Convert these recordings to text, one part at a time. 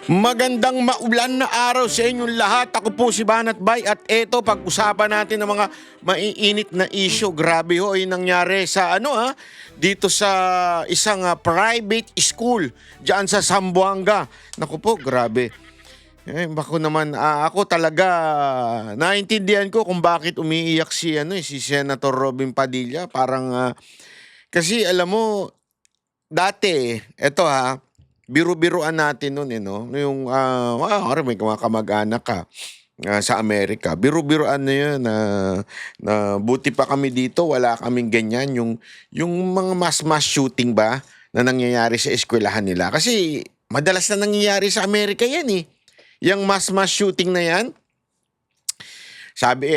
Magandang maulan na araw sa inyong lahat. Ako po si Banat Bay at eto pag-usapan natin ng mga maiinit na issue. Grabe ho yung nangyari sa dito sa isang private school diyan sa Zamboanga. Naku po, grabe. Bako naman ako talaga naintindihan ko kung bakit umiiyak si Senator Robin Padilla. Parang kasi alam mo dati eto biro-biruan natin noon no? Yung may mga kamag-anak ka sa Amerika. Biro-biruan na yun na buti pa kami dito, wala kaming ganyan. Yung mga mass shooting ba na nangyayari sa eskwelahan nila. Kasi madalas na nangyayari sa Amerika yan eh. Yung mass shooting na yan, sabi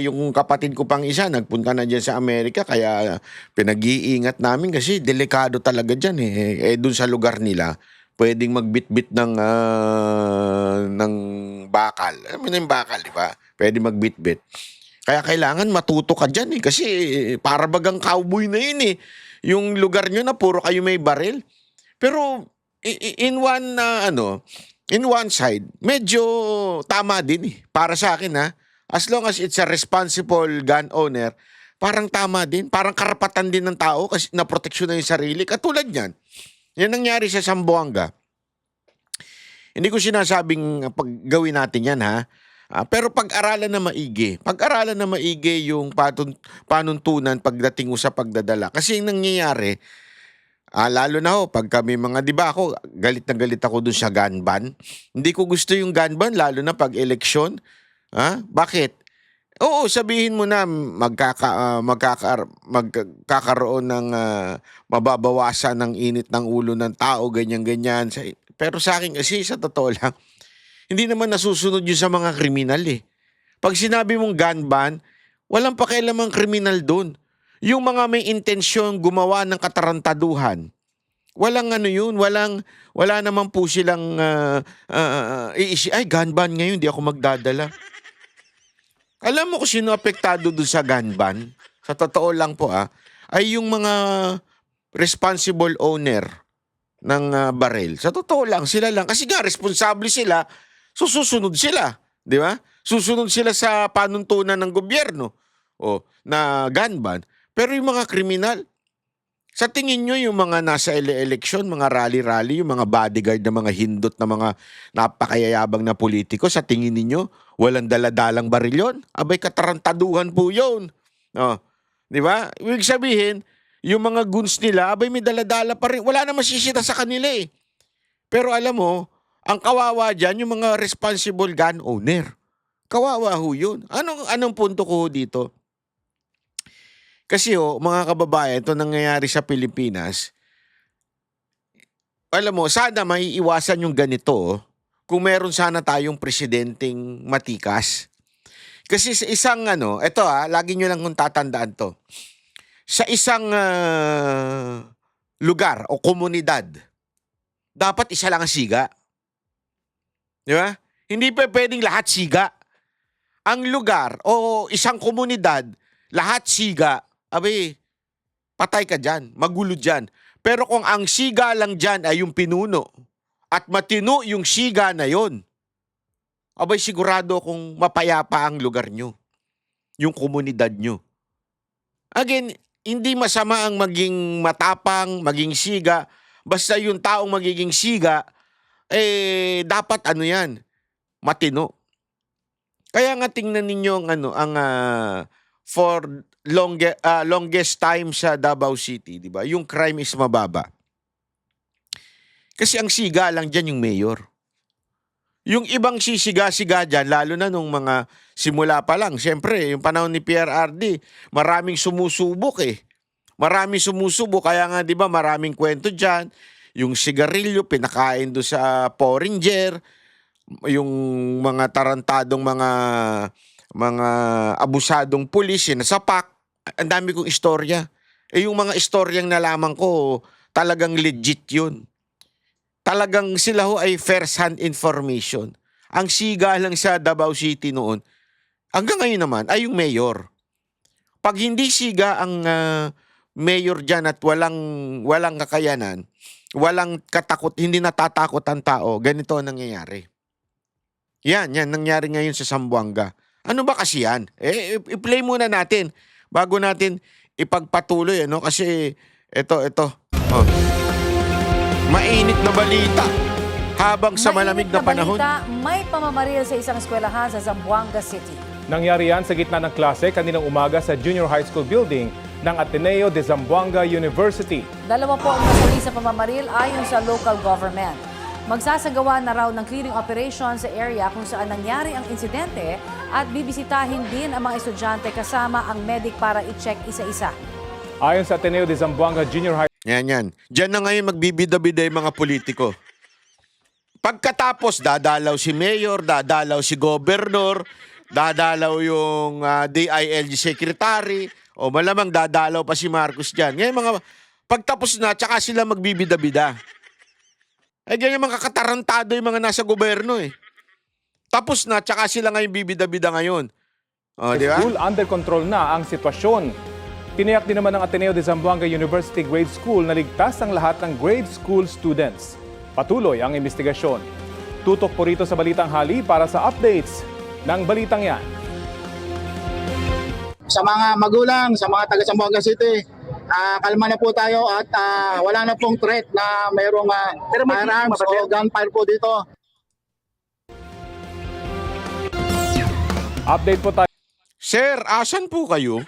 yung kapatid ko pang isa, nagpunta na dyan sa Amerika, kaya pinag-iingat namin kasi delikado talaga dyan dun sa lugar nila, pwedeng magbitbit ng bakal. Alam mo na yung bakal, di ba? Pwede magbitbit. Kaya kailangan matuto ka dyan kasi para bagang cowboy na yun yung lugar nyo na puro kayo may baril. Pero in one side, medyo tama din para sa akin as long as it's a responsible gun owner, parang tama din. Parang karapatan din ng tao kasi naproteksyon na yung sarili. Katulad yan. Yan nangyari sa Zamboanga. Hindi ko sinasabing gawin natin yan pero pag-aralan na maigi. Pag-aralan na maigi yung panuntunan pagdating sa pagdadala. Kasi yung nangyayari, lalo na pag kami mga, di ba ako, galit na galit ako dun sa gun ban. Hindi ko gusto yung gun ban, lalo na pag eleksyon. Bakit? Oo, sabihin mo na magkakaroon ng mababawasan ng init ng ulo ng tao, ganyan-ganyan. Pero sa akin kasi, sa totoo lang, hindi naman nasusunod yun sa mga kriminal Pag sinabi mong gun ban, walang pakialamang kriminal dun. Yung mga may intensyon gumawa ng katarantaduhan, walang wala naman po silang gun ban ngayon, di ako magdadala. Alam mo kung sino apektado dun sa gun ban? Sa totoo lang po ay yung mga responsible owner ng baril. Sa totoo lang, sila lang. Kasi responsable sila, susunod sila. Di ba? Susunod sila sa panuntunan ng gobyerno na gun ban. Pero yung mga kriminal, sa tingin nyo yung mga nasa eleksyon, mga rally-rally, yung mga bodyguard na mga hindot na mga napakayayabang na politiko, sa tingin niyo walang daladalang baril yun? Abay, katarantaduhan po yun. Di ba? Ibig sabihin, yung mga guns nila, abay may daladala pa rin. Wala na masisita sa kanila Pero alam mo, ang kawawa dyan, yung mga responsible gun owner. Kawawa ho yun. Anong punto ko dito? Kasi mga kababayan, ito nangyayari sa Pilipinas, alam mo, sana maiiwasan yung ganito kung meron sana tayong presidenteng matikas. Kasi sa isang ito lagi nyo lang kung tatandaan to. Sa isang lugar o komunidad, dapat isa lang ang siga. Di ba? Hindi pa pwedeng lahat siga. Ang lugar o isang komunidad, lahat siga, abay, patay ka dyan, magulo dyan. Pero kung ang siga lang dyan ay yung pinuno at matino yung siga na yon, abay sigurado kung mapayapa ang lugar nyo, yung komunidad nyo. Again, hindi masama ang maging matapang, maging siga. Basta yung taong magiging siga, dapat yan, matino. Kaya nga tingnan ninyo ang for longest time sa Davao City, di ba? Yung crime is mababa. Kasi ang siga lang dyan yung mayor. Yung ibang sisiga-siga dyan, lalo na nung mga simula pa lang, siyempre, yung panahon ni PRRD, maraming sumusubok Maraming sumusubok, kaya nga, di ba, maraming kwento dyan. Yung sigarilyo, pinakain do sa Porringer, yung mga tarantadong mga abusadong pulis, nasapak. Ang dami kong istorya. Yung mga istoryang nalaman ko, talagang legit yun. Talagang sila ay first-hand information. Ang siga lang sa Davao City noon, hanggang ngayon naman, ay yung mayor. Pag hindi siga ang mayor dyan at walang kakayanan, walang hindi natatakot ang tao, ganito ang nangyayari. Yan nangyari ngayon sa Zamboanga. Ano ba kasi yan? I-play muna natin bago natin ipagpatuloy, ano? Kasi ito. Oh. Mainit na balita habang sa malamig na panahon. Balita, may pamamaril sa isang eskwelahan sa Zamboanga City. Nangyari yan sa gitna ng klase kaninang umaga sa Junior High School building ng Ateneo de Zamboanga University. Dalawa po ang nasuli sa pamamaril ayon sa local government. Magsasagawa na raw ng clearing operation sa area kung saan nangyari ang insidente at bibisitahin din ang mga estudyante kasama ang medic para i-check isa-isa. Ayon sa Ateneo de Zamboanga Junior High Yan. Diyan na ngayon magbibida-bida yung mga politiko. Pagkatapos, dadalaw si mayor, dadalaw si gobernador, dadalaw yung DILG secretary, o malamang dadalaw pa si Marcos dyan. Ngayon mga pagtapos na, tsaka sila magbibida-bida. Ganyan mga katarantado yung mga nasa gobyerno eh. Tapos na, tsaka sila ngayon bibida-bida ngayon. O, di ba? School, under control na ang sitwasyon. Tiniyak din naman ng Ateneo de Zamboanga University Grade School na ligtas ang lahat ng grade school students. Patuloy ang investigasyon. Tutok po rito sa Balitang Hali para sa updates ng balitang yan. Sa mga magulang, sa mga taga Zamboanga City, kalma na po tayo at wala na pong threat na mayroong firearms o gunfire po dito. Update po tayo. Sir, asan po kayo?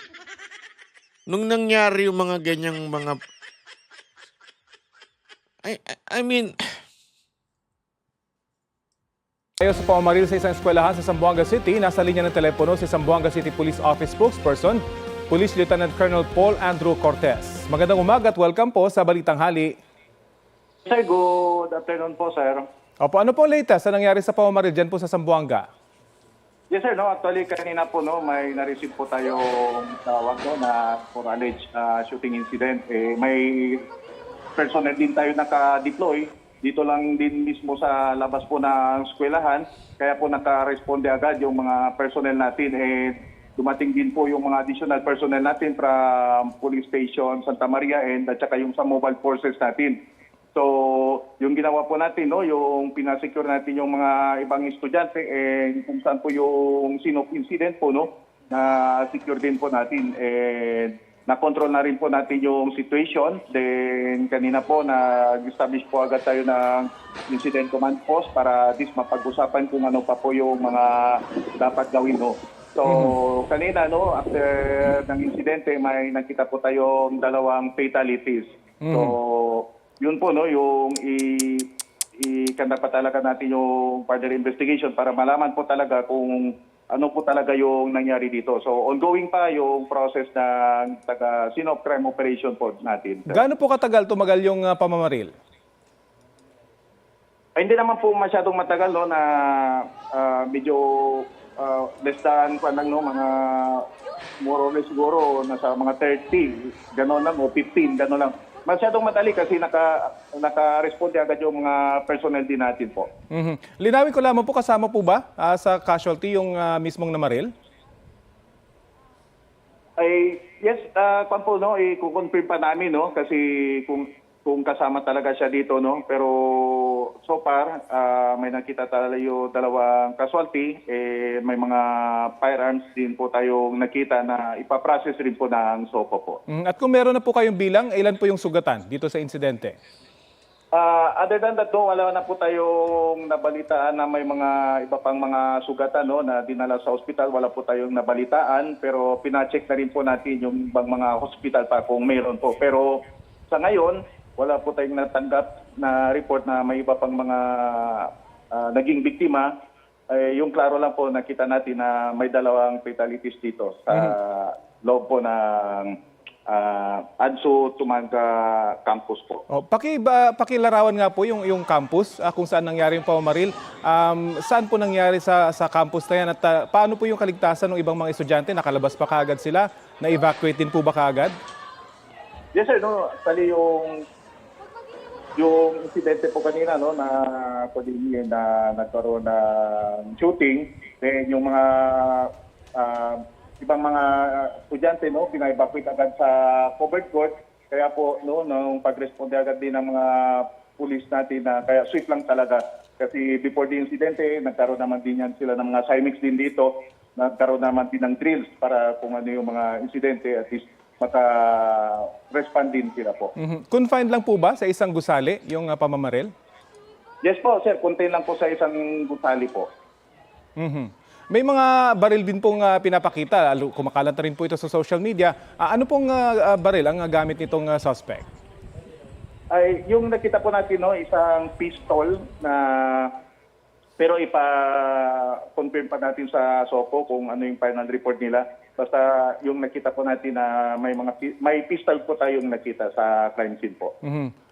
Nung nangyari yung mga ganyang mga... I mean... Tayo sa pamamaril sa isang eskwelahan sa Zamboanga City, nasa linya ng telepono si Zamboanga City Police Office spokesperson, Police Lieutenant Colonel Paul Andrew Cortez. Magandang umaga at welcome po sa Balitang Hali. Sir, good afternoon po, sir. Opo, ano po ang latest sa nangyari sa pamamaril dyan po sa Zamboanga? Yes, sir. No, actually, kanina po, no, may na-receive po tayong tawag na for alleged shooting incident. May personnel din tayo naka-deploy. Dito lang din mismo sa labas po ng eskwelahan. Kaya po naka-responde agad yung mga personnel natin. Dumating din po yung mga additional personnel natin from Police Station Santa Maria and at saka yung sa mobile forces natin. So, yung ginawa po natin, no, yung pinasecure natin yung mga ibang estudyante and kung saan po yung scene of incident po, no, na secure din po natin and na-control na rin po natin yung situation. Then kanina po nag-establish po agad tayo ng incident command post para at least mapag-usapan kung ano pa po yung mga dapat gawin, no. So, kanina, no, after ng insidente, may nakita po tayong 2 fatalities. So, yun po, no, yung ikanda pa talaga natin yung further investigation para malaman po talaga kung ano po talaga yung nangyari dito. So, ongoing pa yung process ng scene of crime operation po natin. Gaano po katagal tumagal yung pamamaril? Hindi naman po masyadong matagal, no, na medyo less than no, mga more or less siguro nasa mga 30, gano'n lang, o 15, gano'n lang. Masyadong madali kasi naka-responde agad yung mga personnel din natin po. Linawin ko lamang po, kasama po ba sa casualty yung mismong namaril? Yes, kung po, no, i-confirm pa namin, no, kasi kung kasama talaga siya dito, no, pero so far may nakita tayo 2 casualty, may mga firearms din po tayong nakita na ipaprocess rin po ng SOCO po. At kung meron na po kayong bilang, ilan po yung sugatan dito sa insidente? Other than that, no, wala na po tayong nabalitaan na may mga iba pang mga sugatan, no, na dinala sa ospital. Wala po tayong nabalitaan, pero pina-check na rin po natin yung ibang mga hospital pa kung meron po. Pero sa ngayon, wala po tayong natanggap na report na may iba pang mga naging biktima. Yung klaro lang po, nakita natin na may 2 fatalities dito sa loob po ng Adso Tumanga campus po. Pakilarawan nga po yung campus kung saan nangyari yung pamamaril. Saan po nangyari sa campus na yan at paano po yung kaligtasan ng ibang mga estudyante? Nakalabas pa kaagad sila? Na-evacuate din po ba kaagad? Yes, sir. No, actually, yung insidente po kanina, no, na nagkaroon ng shooting, then yung mga ibang mga estudyante, no, pina-evacuate agad sa covered court. Kaya po, no, nung pag-responde agad din ng mga pulis natin na kaya swift lang talaga. Kasi before the incident, nagkaroon naman din yan sila ng mga CIMICs din dito. Nagkaroon naman din ng drills para kung ano yung mga insidente, at least maka-respond din sila po. Confined lang po ba sa isang gusali yung pamamaril? Yes po, sir. Contain lang po sa isang gusali po. May mga baril din pong pinapakita, lalo kumakalat na rin po ito sa social media. Ano pong baril ang gamit nitong suspect? Ay, yung nakita po natin, no, isang pistol na pero ipa-confirm pa natin sa SOCO kung ano yung final report nila. Basta yung nakita po natin na may pistol po tayong nakita sa crime scene po.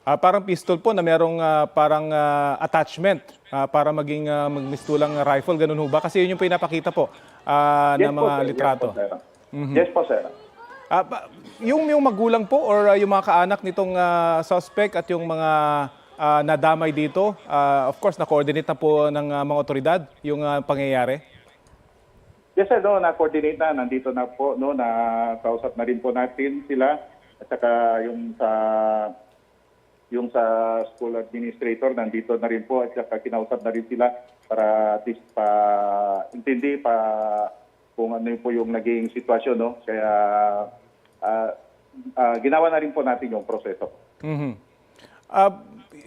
Parang pistol po na merong parang attachment para maging magmistulang rifle, ganun ho ba? Kasi yun yung pinapakita po ng mga sir. litrato. Yes po, sir. Yung magulang po or yung mga kaanak nitong suspect at yung mga nadamay dito, of course, na-coordinate na po ng mga otoridad yung pangyayari? Yes, sir. No, na-coordinate na. Nandito na po. No, kausap na rin po natin sila. At saka yung sa school administrator, nandito na rin po. At saka kinausap na rin sila para at least intindi kung ano po yung naging sitwasyon. No? Kaya ginawa na rin po natin yung proseso.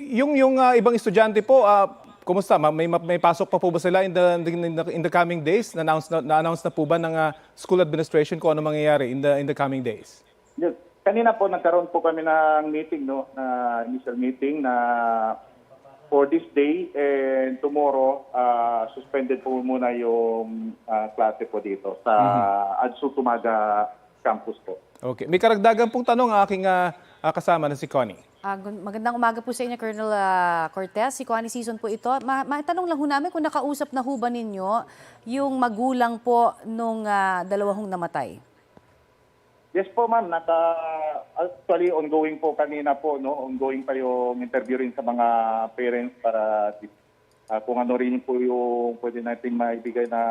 Yung ibang estudyante po, kumusta? May pasok pa po ba sila in the coming days? Na-announce na po ba ng school administration kung ano mangyayari in the coming days? Yes. Kanina po nagkaroon po kami ng meeting, no, na initial meeting na for this day and tomorrow suspended po muna yung klase po dito sa Adsu Tumaga campus po. Okay. May karagdagan pong tanong ang aking kasama na si Connie. Magandang umaga po sa inyo, Colonel Cortez. Si Connie Season po ito. Matanong lang ho namin kung nakausap na ho ba ninyo yung magulang po nung dalawang namatay. Yes po, ma'am. Actually, ongoing po kanina po, no? Ongoing pa yung interview rin sa mga parents para kung ano rin po yung pwede natin maibigay na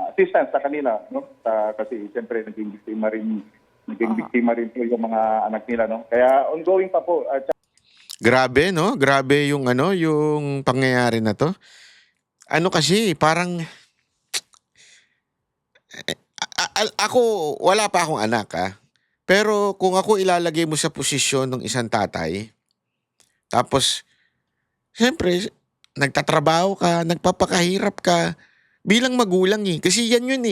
assistance sa kanila, no? Kasi siyempre naging biktima rin po yung mga anak nila, no? Kaya ongoing pa po. Grabe, no? Grabe yung yung pangyayari na to. Ano kasi, parang ako, wala pa akong anak, Pero kung ako ilalagay mo sa posisyon ng isang tatay, tapos, siyempre, nagtatrabaho ka, nagpapakahirap ka, bilang magulang Kasi yan yun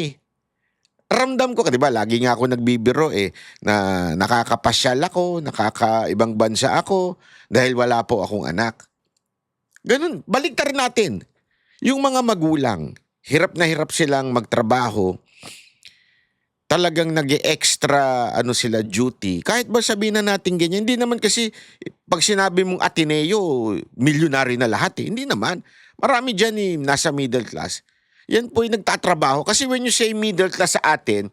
Ramdam ko, di ba, lagi nga ako nagbibiro na nakakapasyal ako, nakakaibang bansa ako, dahil wala po akong anak. Ganun, baliktarin natin. Yung mga magulang, hirap na hirap silang magtrabaho, talagang nag-extra sila duty. Kahit ba sabihin na natin ganyan, hindi naman kasi pag sinabi mong Ateneo, milyonary na lahat Hindi naman. Marami dyan nasa middle class. Yan po yung nagtatrabaho. Kasi when you say middle class sa atin,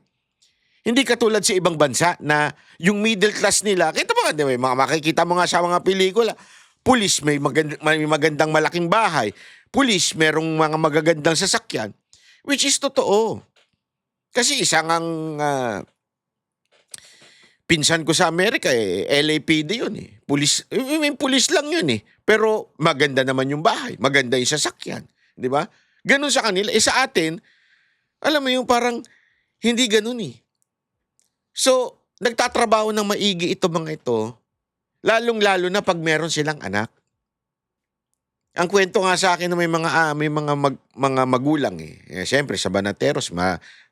hindi katulad sa ibang bansa na yung middle class nila, kita mo nga, makikita mo nga sa mga pelikula, pulis may magandang malaking bahay, pulis merong mga magagandang sasakyan, which is totoo. Kasi isang pinsan ko sa Amerika LAPD yun Pulis, pulis lang yun Pero maganda naman yung bahay, maganda yung sasakyan, di ba? Ganun sa kanila. Sa atin, alam mo yung parang hindi ganun So, nagtatrabaho ng maigi mga ito, lalong-lalo na pag meron silang anak. Ang kwento nga sa akin na may mga magulang Siyempre sa Banateros,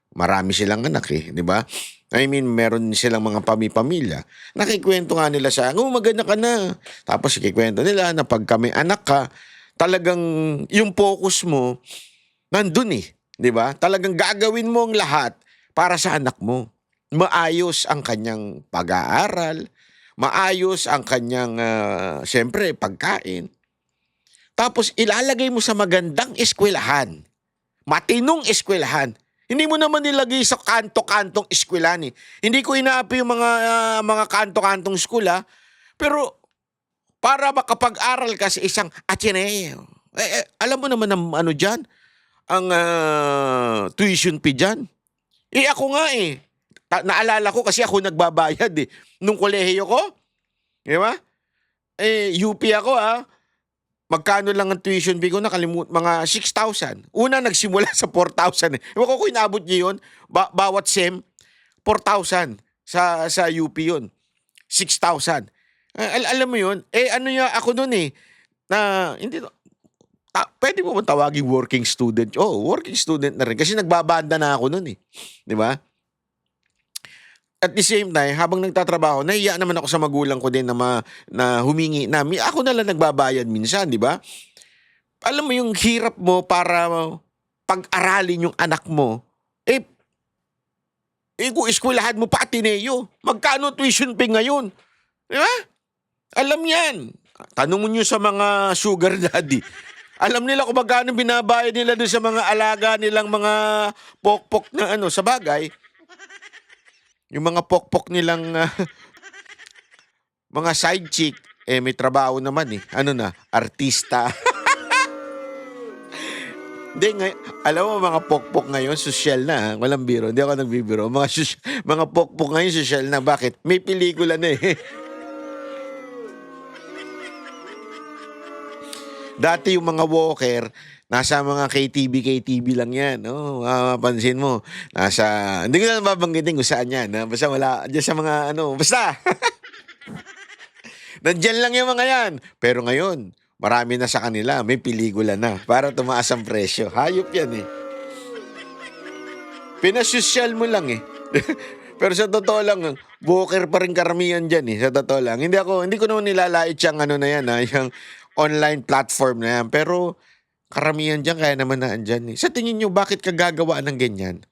marami silang anak di ba? I mean, meron silang mga pamilya. Nakikwento nga nila sa maganda ka na. Tapos ikikwento nila na pag kami anak ka, talagang yung focus mo nandun di ba? Talagang gagawin mo ang lahat para sa anak mo. Maayos ang kanyang pag-aaral, maayos ang kanyang siyempre pagkain. Tapos ilalagay mo sa magandang eskwelahan. Matinong eskwelahan. Hindi mo naman nilagay sa kanto-kantong eskwelahan Hindi ko inaapi yung mga kanto-kantong school Pero para makapag-aral ka sa isang Ateneo. Alam mo naman ang dyan? Ang tuition fee dyan. Ako nga Naalala ko kasi ako nagbabayad eh. Nung kolehiyo ko, di ba? UP ako Magkano lang ang tuition fee ko? Mga 6,000. Una, nagsimula sa 4,000 eh. Ewan ko kung inabot niyo yun. Bawat SEM, 4,000 sa UP yun. 6,000. Alam mo yun? Ako nun eh. Na, hindi, pwede mo tawagin working student? Working student na rin. Kasi nagbabanda na ako nun eh. Di ba? At the same time, habang nagtatrabaho, nahiya naman ako sa magulang ko din na humingi na. Ako na lang nagbabayad minsan, di ba? Alam mo yung hirap mo para pag-aralin yung anak mo, kung eskwelahan mo pa Ateneo, magkano tuition fee ngayon? Di ba? Alam yan. Tanong nyo sa mga sugar daddy. Alam nila kung magkano binabayad nila doon sa mga alaga nilang mga pokpok na sa bagay. Yung mga pokpok nilang mga side chick, may trabaho naman eh. Artista. Hindi, alam mo mga pokpok ngayon, social na. Walang biro, hindi ako nagbibiro. Mga pokpok ngayon, social na. Bakit? May pelikula na eh. Dati yung mga walker, nasa mga KTV lang yan. Pansin mo. Hindi ko na babanggitin kung saan yan. Basta wala, dyan sa mga basta. Nandyan lang yung mga yan. Pero ngayon, marami na sa kanila. May pelikula na para tumaas ang presyo. Hayop yan eh. Pinasosyal mo lang eh. Pero sa totoo lang, walker pa rin karamihan dyan eh. Sa totoo lang. Hindi ko naman nilalait siyang na yan yung online platform na yan. Pero karamihan dyan, kaya naman na andyan eh. Sa tingin nyo, bakit ka gagawa ng ganyan?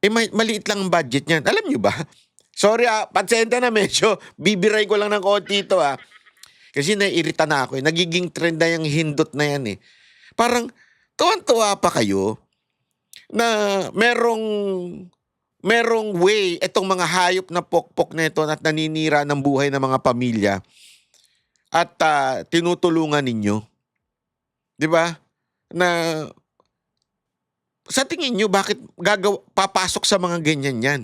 Maliit lang ang budget niyan. Alam nyo ba? Sorry patsenta na medyo. Bibiray ko lang ng konti ito Kasi naiirita na ako eh. Nagiging trend na yung hindot na yan eh. Parang, tuwan-tuwa pa kayo na merong way itong mga hayop na pokpok na ito at naninira ng buhay ng mga pamilya at tinutulungan ninyo. Di ba? Na sa tingin nyo, bakit papasok sa mga ganyan yan?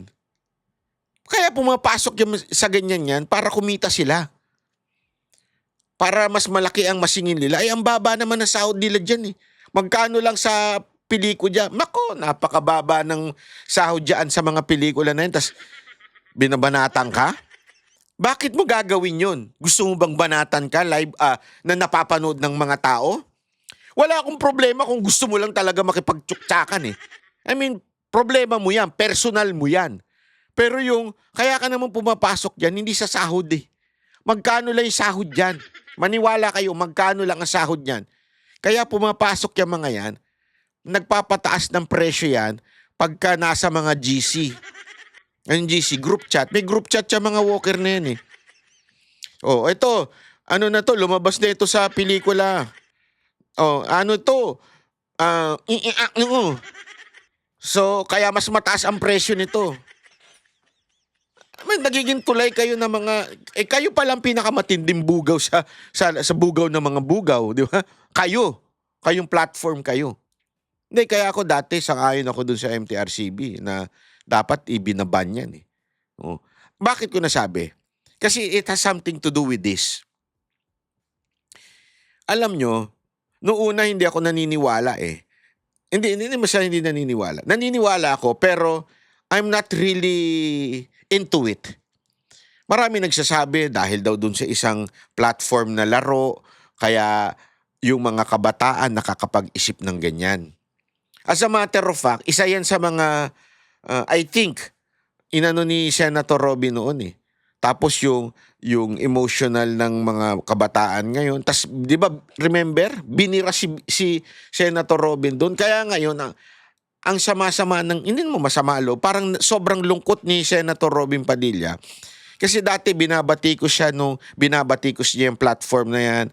Kaya pumapasok sa ganyan yan para kumita sila. Para mas malaki ang masingin nila. Ang baba naman ng sahod nila dyan eh. Magkano lang sa pelikula? Nako, napakababa ng sahod dyan sa mga pelikula na yan. Tapos binabanatan ka? Bakit mo gagawin yun? Gusto mo bang banatan ka live na napapanood ng mga tao? Wala akong problema kung gusto mo lang talaga makipagtsuktsakan eh. I mean, problema mo yan. Personal mo yan. Pero kaya ka naman pumapasok dyan, hindi sa sahod eh. Magkano lang yung sahod dyan? Maniwala kayo, magkano lang ang sahod dyan? Kaya pumapasok yung mga yan, nagpapataas ng presyo yan pagka nasa mga GC. Ang GC, group chat. May group chat yung mga walker na yan eh. Ito, lumabas na ito sa pelikula. So, kaya mas mataas ang presyo nito. Nagiging tulay kayo ng mga... kayo palang pinakamatinding bugaw sa bugaw ng mga bugaw, di ba? Kayong platform kayo. Hindi, kaya ako dati, sang-ayon ako dun sa MTRCB na dapat ibinaban yan eh. Bakit ko nasabi? Kasi it has something to do with this. Alam nyo, noong una hindi ako naniniwala eh. Hindi masyadong hindi naniniwala. Naniniwala ako pero I'm not really into it. Marami nagsasabi dahil daw dun sa isang platform na laro, kaya yung mga kabataan nakakapag-isip ng ganyan. As a matter of fact, isa yan sa mga, I think, inano ni Senator Robin noon eh. Tapos yung emotional ng mga kabataan ngayon. Tas, di ba, remember, binira si Senator Robin doon. Kaya ngayon, ang sama-sama hindi mo masama loob, parang sobrang lungkot ni Senator Robin Padilla. Kasi dati binabatikos niya yung platform na yan.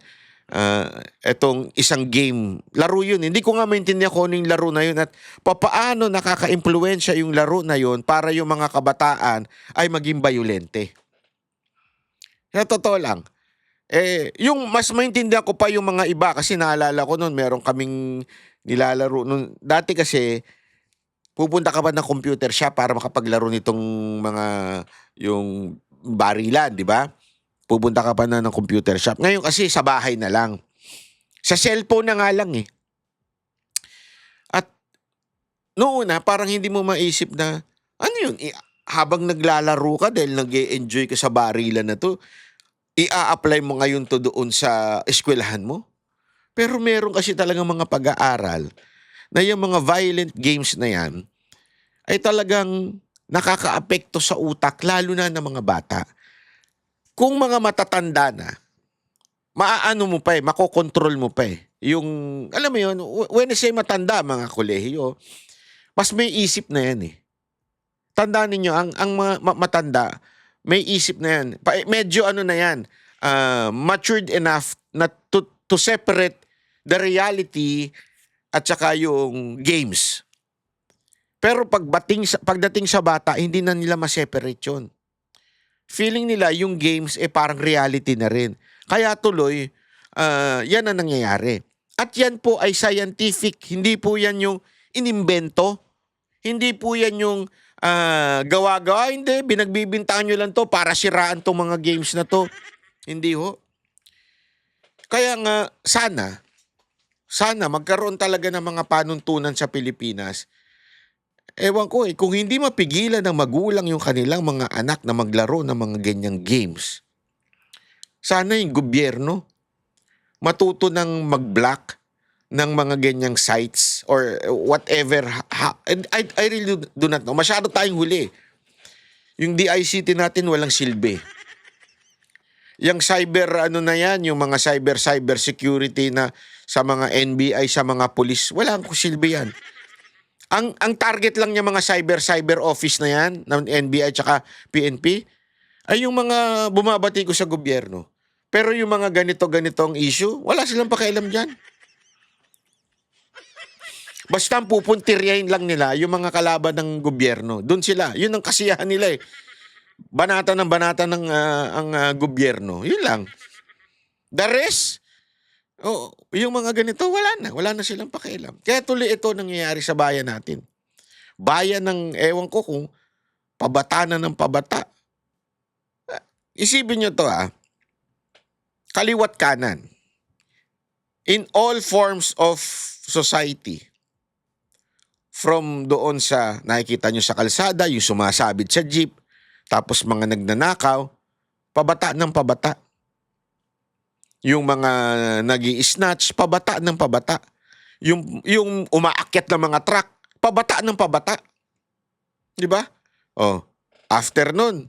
Etong isang game. Laro yun. Hindi ko nga maintindihan kung ano yung laro na yun at papaano nakaka-impluwensya yung laro na yun para yung mga kabataan ay maging bayolente. Sa totoo lang. Yung mas maintindihan ko pa yung mga iba kasi naalala ko noon meron kaming nilalaro noon. Dati kasi Pupunta ka ba ng computer shop para makapaglaro nitong mga yung barilan, di ba? Pupunta ka pa na ng computer shop. Ngayon kasi sa bahay na lang. Sa cellphone na nga lang eh. At noon parang hindi mo maisip na, ano yun, habang naglalaro ka dahil nag-e-enjoy ka sa barilan na to, i-a-apply mo ngayon to doon sa eskwelahan mo? Pero meron kasi talagang mga pag-aaral na yung mga violent games na yan ay talagang nakakaapekto sa utak, lalo na ng mga bata. Kung mga matatanda na, maaano mo pa makokontrol mo pa Yung, alam mo yun, when I say matanda, mga kolehiyo, mas may isip na yan Tandaan ninyo, ang mga matanda, may isip na yan. Medyo ano na yan, matured enough na to separate the reality at saka yung games. Pero pagdating sa bata, hindi na nila ma-separate yun. Feeling nila yung games parang reality na rin. Kaya tuloy, yan ang nangyayari. At yan po ay scientific, hindi po yan yung inimbento. Hindi po yan yung gawa-gawa. Hindi, binagbibintaan nyo lang to para siraan tong mga games na to. Hindi ho. Kaya nga, sana magkaroon talaga ng mga panuntunan sa Pilipinas. Ewan ko kung hindi mapigilan ng magulang yung kanilang mga anak na maglaro ng mga ganyang games, sana yung gobyerno matuto ng mag-block ng mga ganyang sites or whatever. I really do not know. Masyado tayong huli. Yung DICT natin walang silbi. Yung cyber na yan, yung mga cyber security na sa mga NBI, sa mga pulis, wala ang silbi yan. Ang target lang niya mga cyber office na yan, ng NBI at PNP, ay yung mga bumabati ko sa gobyerno. Pero yung mga ganitong issue, wala silang pakialam dyan. Basta ang pupuntiryahin lang nila yung mga kalaban ng gobyerno. Doon sila. Yun ang kasiyahan nila Banata ng ang gobyerno. Yun lang. The rest, yung mga ganito, wala na silang pakialam. Kaya tuloy ito nangyayari sa bayan natin. Bayan ng, ewan ko kung pabata na ng pabata. Isipin nyo to kaliwat kanan. In all forms of society, from doon sa nakikita nyo sa kalsada, yung sumasabit sa jeep, tapos mga nagnanakaw, pabata ng pabata. Yung mga nag-i-snatch, pabata ng pabata. Yung umaakyat ng mga truck, pabata ng pabata. Di ba? After nun,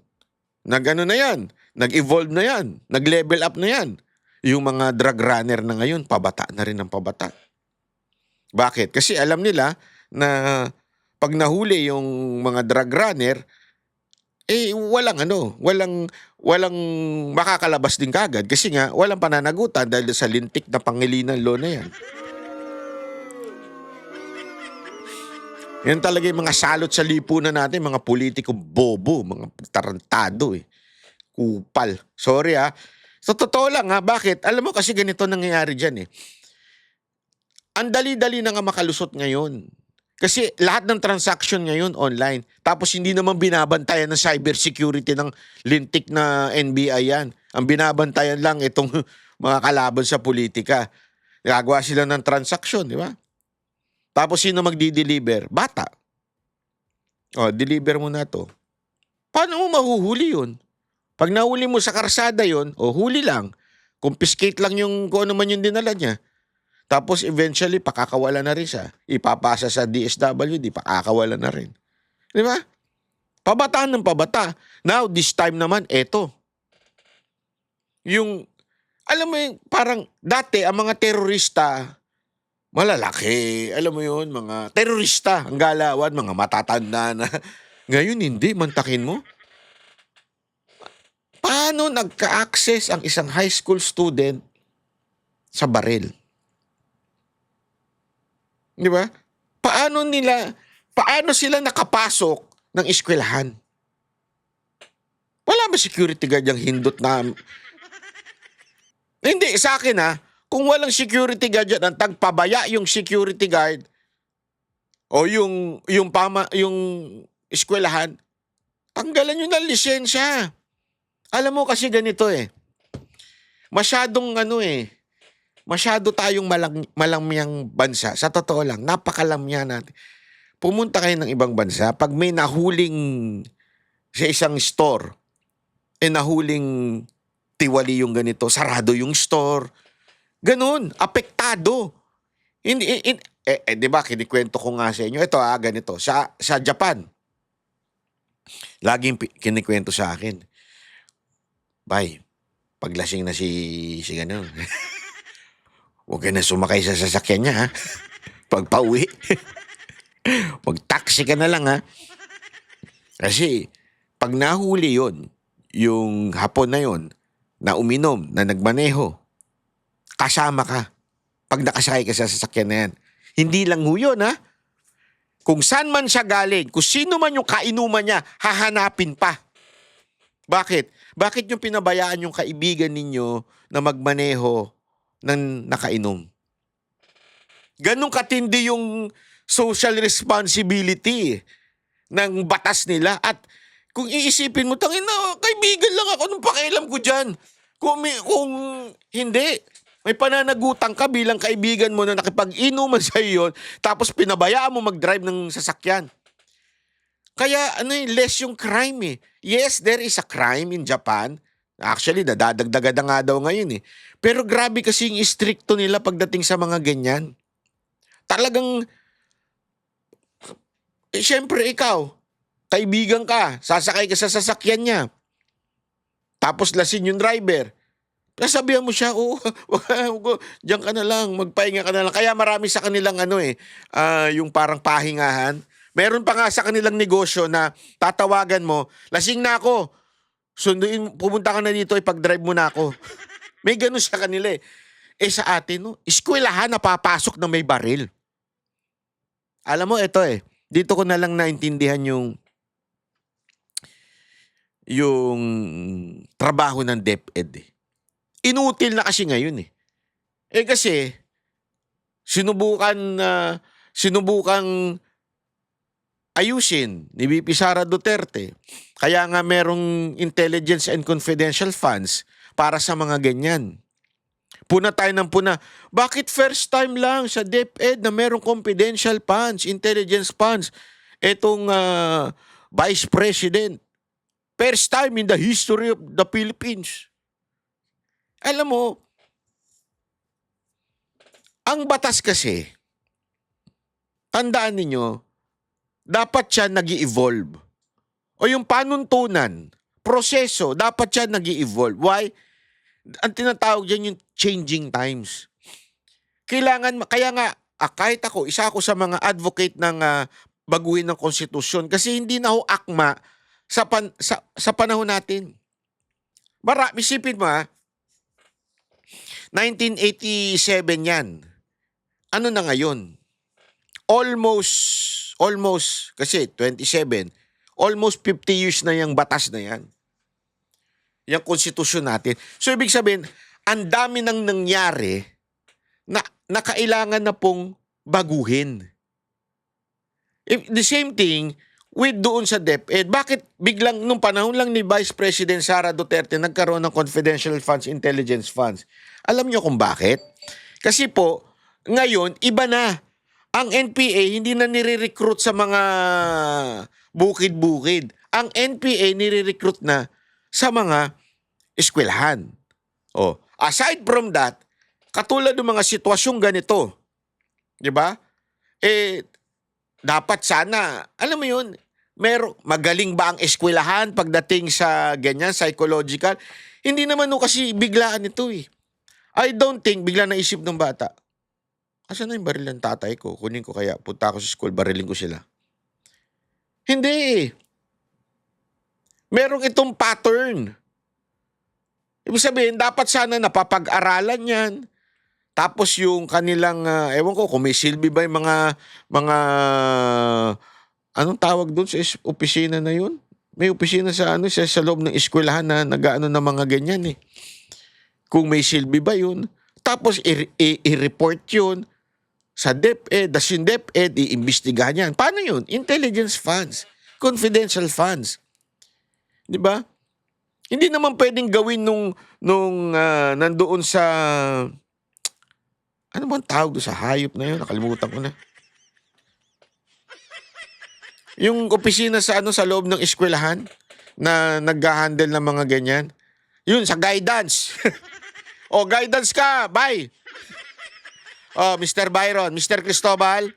nag-ano na yan, nag-evolve na yan, nag-level up na yan. Yung mga drug runner na ngayon, pabata na rin ng pabata. Bakit? Kasi alam nila na pag nahuli yung mga drug runner, walang makakalabas din kagad kasi nga walang pananagutan dahil sa lintik na Pangilinan law na yan. Yan talaga yung mga salot sa lipunan natin, mga politiko bobo, mga tarantado Kupal. Sorry So totoo lang bakit? Alam mo kasi ganito nangyayari dyan Ang dali-dali na nga makalusot ngayon. Kasi lahat ng transaction ngayon online. Tapos hindi naman binabantayan ng cybersecurity ng lintik na NBI yan. Ang binabantayan lang itong mga kalaban sa politika. Gagawa sila ng transaction, di ba? Tapos sino magdi-deliver? Bata. Deliver mo na to. Paano mo mahuhuli yun? Pag nahuli mo sa karsada yun, huli lang. Confiscate lang yung kung ano man yung dinala niya. Tapos eventually, pakakawala na rin siya. Ipapasa sa DSWD, pakakawala na rin. Di ba? Pabataan ng pabata. Now, this time naman, eto. Yung, alam mo yung, parang dati, ang mga terorista, malalaki, alam mo yun, mga terorista, ang galawan, mga matatanda na. Ngayon, hindi, mantakin mo. Paano nagka-access ang isang high school student sa baril? Di ba? Paano sila nakapasok ng eskwelahan? Wala ba security guard yung hindot na... Hindi, sa akin kung walang security guard yan, ang tagpabaya yung security guard, O yung eskwelahan, tanggalan nyo ng lisensya. Alam mo kasi ganito eh. Masyadong masyado tayong malamyang bansa. Sa totoo lang, napakalamya natin. Pumunta kayo ng ibang bansa, pag may nahuling sa isang store, nahuling tiwali yung ganito, sarado yung store. Ganun, apektado. Di ba, kinikwento ko nga sa inyo. Ito ganito, sa Japan, laging kinikwento sa akin, Bay, paglasing na si ganun, huwag ka na sumakay sa sasakyan niya, ha? Pag pauwi, mag-taxi ka na lang, ha? Kasi, pag nahuli yon, yung hapon na yon, na uminom, na nagmaneho, kasama ka. Pag nakasakay ka sa sasakyan na yan. Hindi lang ho yun, ha? Kung saan man siya galing, kung sino man yung kainuman niya, hahanapin pa. Bakit? Bakit yung pinabayaan yung kaibigan ninyo na magmaneho ng nakainom? Ganong katindi yung social responsibility ng batas nila. At kung iisipin mo, kaibigan lang ako, anong pakialam ko dyan? Kung hindi, may pananagutan ka bilang kaibigan mo na nakipag-inuman sa iyo, tapos pinabayaan mo mag-drive ng sasakyan. Kaya less yung crime eh. Yes, there is a crime in Japan. Actually, nadadagdagan na nga daw ngayon eh. Pero grabe kasi yung stricto nila pagdating sa mga ganyan. Talagang, syempre ikaw, kaibigan ka, sasakay ka sa sasakyan niya. Tapos lasing yung driver. Nasabihan mo siya, diyan ka na lang, magpahinga ka na lang. Kaya marami sa kanilang yung parang pahingahan. Meron pa nga sa kanilang negosyo na tatawagan mo, lasing na ako, pumunta ka na dito, ipag-drive mo na ako. May ganun sa kanila eh. Sa atin, eskwelahan na papasok na may baril. Alam mo, ito dito ko na lang naintindihan yung trabaho ng DepEd eh. Inutil na kasi ngayon eh. Kasi sinubukang ayusin ni VP Sara Duterte. Kaya nga merong intelligence and confidential funds para sa mga ganyan. Puna tayo ng puna. Bakit first time lang sa DepEd na merong confidential funds, intelligence funds, etong Vice President? First time in the history of the Philippines. Alam mo, ang batas kasi, tandaan ninyo, dapat siya nag-i-evolve. O yung panuntunan, proseso, dapat siya nag-i-evolve. Why? Ang tinatawag dyan yung changing times. Kaya nga, kahit ako, isa ako sa mga advocate ng baguhin ng konstitusyon kasi hindi na ho akma sa panahon natin. Isipin mo 1987 yan. Ano na ngayon? Almost, kasi 27, almost 50 years na yung batas na yan. Yung konstitusyon natin. So, ibig sabihin, ang dami nang nangyari na kailangan na pong baguhin. The same thing with doon sa DepEd. Bakit biglang nung panahon lang ni Vice President Sara Duterte nagkaroon ng confidential funds, intelligence funds? Alam niyo kung bakit? Kasi po, ngayon, iba na. Ang NPA hindi na nire-recruit sa mga bukid-bukid. Ang NPA nire-recruit na sa mga eskwelahan. Aside from that, katulad ng mga sitwasyong ganito, di ba? Dapat sana, alam mo yun, magaling ba ang eskwelahan pagdating sa ganyan, psychological? Hindi naman kasi biglaan ito eh. I don't think bigla naisip ng bata, asan na yung baril ng tatay ko? Kunin ko kaya, punta ako sa school, barilin ko sila. Hindi. Merong itong pattern. Ibig sabihin, dapat sana napapag-aralan yan. Tapos yung kanilang, ewan ko, kung may silbi ba yung mga anong tawag doon sa opisina na yun? May opisina sa loob ng eskwelahan na nag-ano na mga ganyan eh. Kung may silbi ba yun? Tapos i-report yun. sa DepEd, das yung DepEd, iimbestigahan yan. Paano yun? Intelligence funds. Confidential funds. Di ba? Hindi naman pwedeng gawin nung nandoon sa... Ano bang tawag doon sa hayop na yun? Nakalimutan ko na. Yung opisina sa sa loob ng eskwelahan na nag-handle ng mga ganyan. Yun, sa guidance. O, guidance ka. Bye. Oh, Mr. Byron, Mr. Cristobal,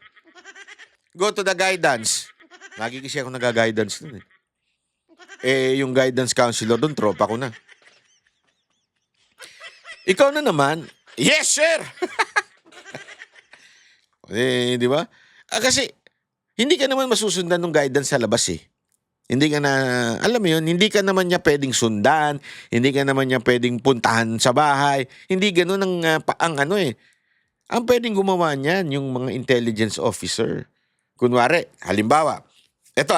go to the guidance. Lagi kasi ako nag-guidance nun eh. Yung guidance counselor doon, tropa ko na. Ikaw na naman, yes, sir! Di ba? Kasi, hindi ka naman masusundan ng guidance sa labas eh. Hindi ka na, alam mo yun, hindi ka naman niya pwedeng sundan, hindi ka naman niya pwedeng puntahan sa bahay, hindi ganun ang ano eh. Ang pwedeng gumawa niyan, yung mga intelligence officer. Kunwari, halimbawa, ito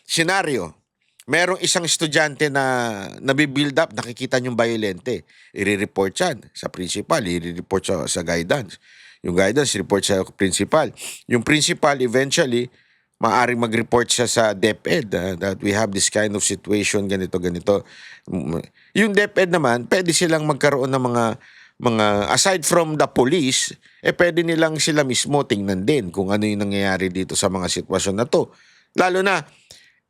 senaryo. Merong isang estudyante na nabibuild up, nakikita niyong violente. I-report yan sa principal, i-report sa guidance. Yung guidance, report sa principal. Yung principal, eventually, maaring mag-report siya sa DepEd that we have this kind of situation, ganito. Yung DepEd naman, pwede silang magkaroon ng mga aside from the police, pwede nilang sila mismo tingnan din kung ano yung nangyayari dito sa mga sitwasyon na to. Lalo na,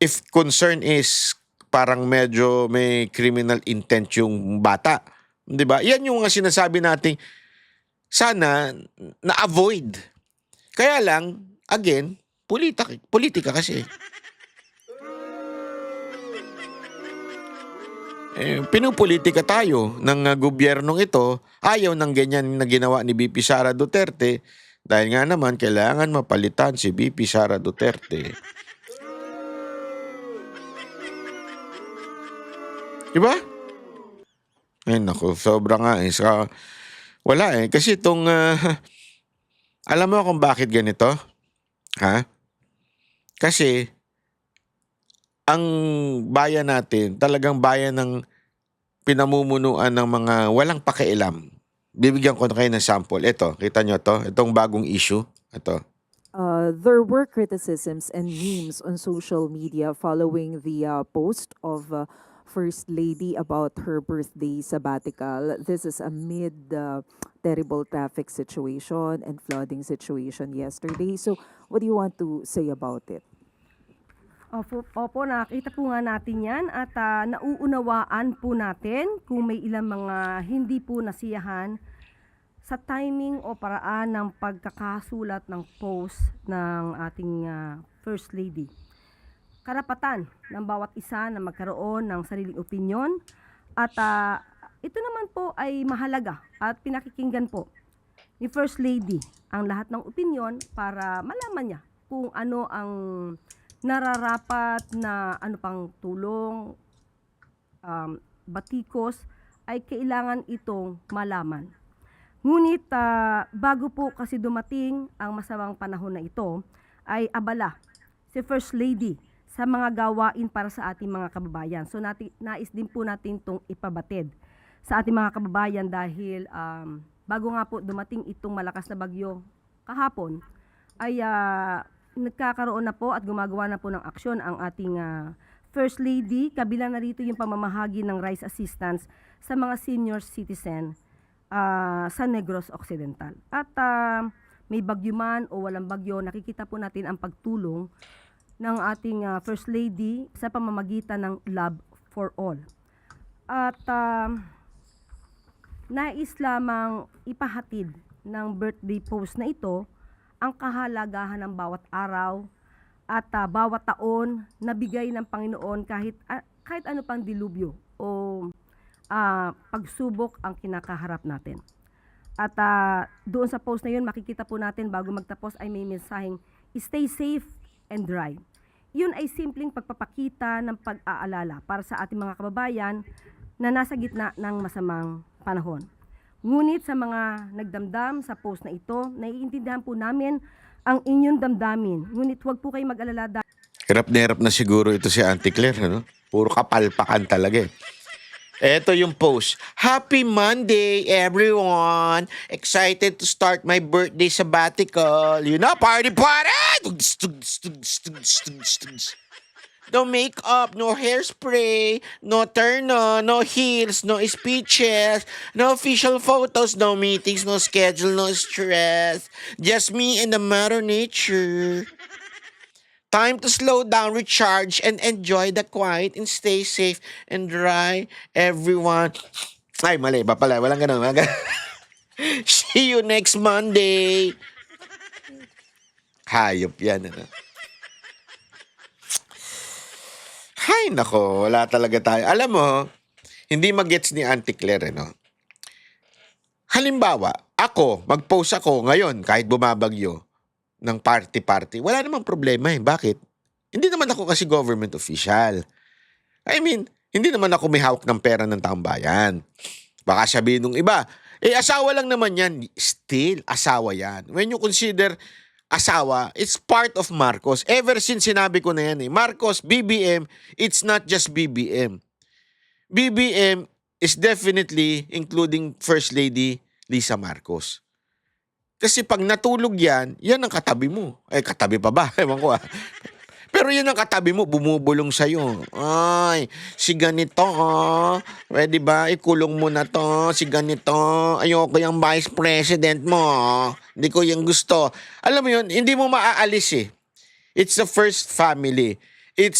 if concern is parang medyo may criminal intent yung bata. Di ba? Yan yung sinasabi natin, sana na-avoid. Kaya lang, again, politika kasi. Pinupolitika tayo ng gobyernong ito, ayaw ng ganyan na ginawa ni BP Sara Duterte dahil nga naman kailangan mapalitan si BP Sara Duterte. Diba? Ay naku, sobra nga eh. Wala eh. Kasi itong, alam mo kung bakit ganito? Ha? Kasi, ang bayan natin, talagang bayan ng pinamumunuan ng mga walang pakialam. Bibigyan ko na kayo ng sample. Ito, kita nyo to? Itong bagong issue. Ito. There were criticisms and memes on social media following the post of First Lady about her birthday sabbatical. This is amid terrible traffic situation and flooding situation yesterday. So, what do you want to say about it? Opo, nakita po nga natin yan at nauunawaan po natin kung may ilang mga hindi po nasiyahan sa timing o paraan ng pagkakasulat ng post ng ating First Lady. Karapatan ng bawat isa na magkaroon ng sariling opinyon at ito naman po ay mahalaga at pinakikinggan po ni First Lady ang lahat ng opinyon para malaman niya kung ano ang nararapat na ano pang tulong, batikos ay kailangan itong malaman. Ngunit bago po kasi dumating ang masamang panahon na ito, ay abala si First Lady sa mga gawain para sa ating mga kababayan. So nais din po natin itong ipabatid sa ating mga kababayan dahil bago nga po dumating itong malakas na bagyo kahapon, ay nagkakaroon na po at gumagawa na po ng aksyon ang ating First Lady. Kabilang na rito yung pamamahagi ng rice assistance sa mga senior citizen sa Negros Occidental. At may bagyo man o walang bagyo, nakikita po natin ang pagtulong ng ating First Lady sa pamamagitan ng Love for All. At nais lamang ipahatid ng birthday post na ito ang kahalagahan ng bawat araw at bawat taon na bigay ng Panginoon kahit ano pang dilubyo o pagsubok ang kinakaharap natin. At doon sa post na yun, makikita po natin bago magtapos ay may mensaheng stay safe and dry. Yun ay simpleng pagpapakita ng pag-aalala para sa ating mga kababayan na nasa gitna ng masamang panahon. Ngunit sa mga nagdamdam sa post na ito, naiintindihan po namin ang inyong damdamin. Ngunit huwag po kayo mag-alala Hirap na siguro ito si Auntie Claire, ano? Puro kapalpakan talaga eh. Eto yung post. Happy Monday, everyone! Excited to start my birthday sabbatical. You know, party, party! Tugs, tugs, tugs, tugs, tugs, tugs. No makeup, no hairspray, no turn on, no heels, no speeches, no official photos, no meetings, no schedule, no stress. Just me and the Mother Nature. Time to slow down, recharge, and enjoy the quiet and stay safe and dry, everyone. Ay, mali. Iba pala. Walang ganun. Walang ganun. See you next Monday. Hayop yan. Ano? Hay, nako. Wala talaga tayo. Alam mo, hindi mag-gets ni Auntie Claire, no? Halimbawa, ako, mag-post ako ngayon kahit bumabagyo ng party-party, wala namang problema eh. Bakit? Hindi naman ako kasi government official. I mean, hindi naman ako may hawak ng pera ng taong bayan. Baka sabihin nung iba, asawa lang naman yan. Still, asawa yan. When you consider asawa, it's part of Marcos. Ever since sinabi ko na yan eh. Marcos, BBM, it's not just BBM. BBM is definitely including First Lady Lisa Marcos. Kasi pag natulog yan, yan ang katabi mo. Katabi pa ba? Ewan ko ah. Pero yan ang katabi mo, bumubulong sa'yo. Ay, si ganito, pwede ba ikulong mo na to? Si ganito, ayoko yung vice president mo. Hindi ko yung gusto. Alam mo yun, hindi mo maaalis eh. It's the first family. It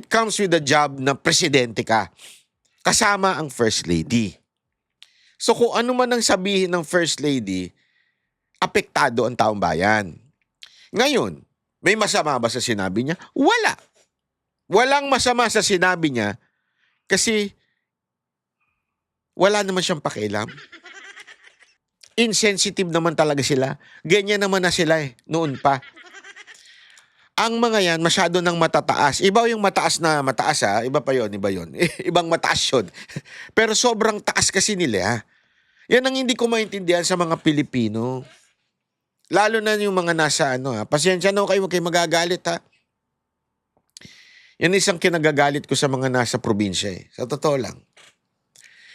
comes with the job na presidente ka. Kasama ang first lady. So kung ano man ang sabihin ng first lady, apektado ang taong bayan. Ngayon, may masama ba sa sinabi niya? Wala. Walang masama sa sinabi niya kasi wala naman siyang pakialam. Insensitive naman talaga sila. Ganyan naman na sila eh, noon pa. Ang mga yan, masyado nang matataas. Iba yung mataas na mataas ha. Iba pa yon, iba yon. Ibang mataas yun. Pero sobrang taas kasi nila. Yan ang hindi ko maintindihan sa mga Pilipino. Lalo na yung mga nasa pasensya na kayo, huwag kayo magagalit ha. Yan isang kinagagalit ko sa mga nasa probinsya eh. Sa totoo lang.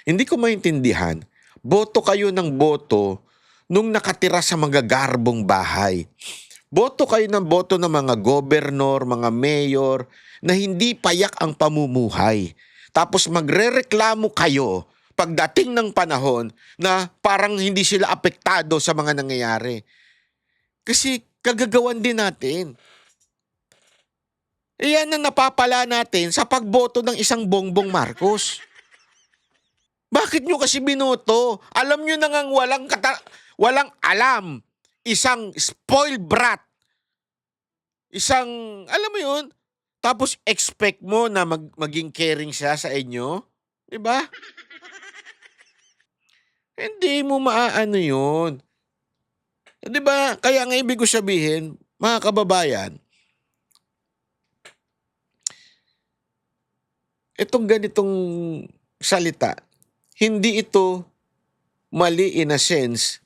Hindi ko maintindihan, boto kayo ng boto nung nakatira sa mga garbong bahay. Boto kayo ng boto ng mga gobernor, mga mayor, na hindi payak ang pamumuhay. Tapos magrereklamo kayo pagdating ng panahon na parang hindi sila apektado sa mga nangyayari. Kasi kagagawan din natin. Iyan ang napapala natin sa pagboto ng isang Bongbong Marcos. Bakit nyo kasi binoto? Alam nyo na ngang walang alam. Isang spoiled brat. Isang, alam mo yun? Tapos expect mo na maging caring siya sa inyo? Diba? Hindi mo maaano yun. Diba? Kaya nga ibig ko sabihin, mga kababayan, itong ganitong salita, hindi ito mali in a sense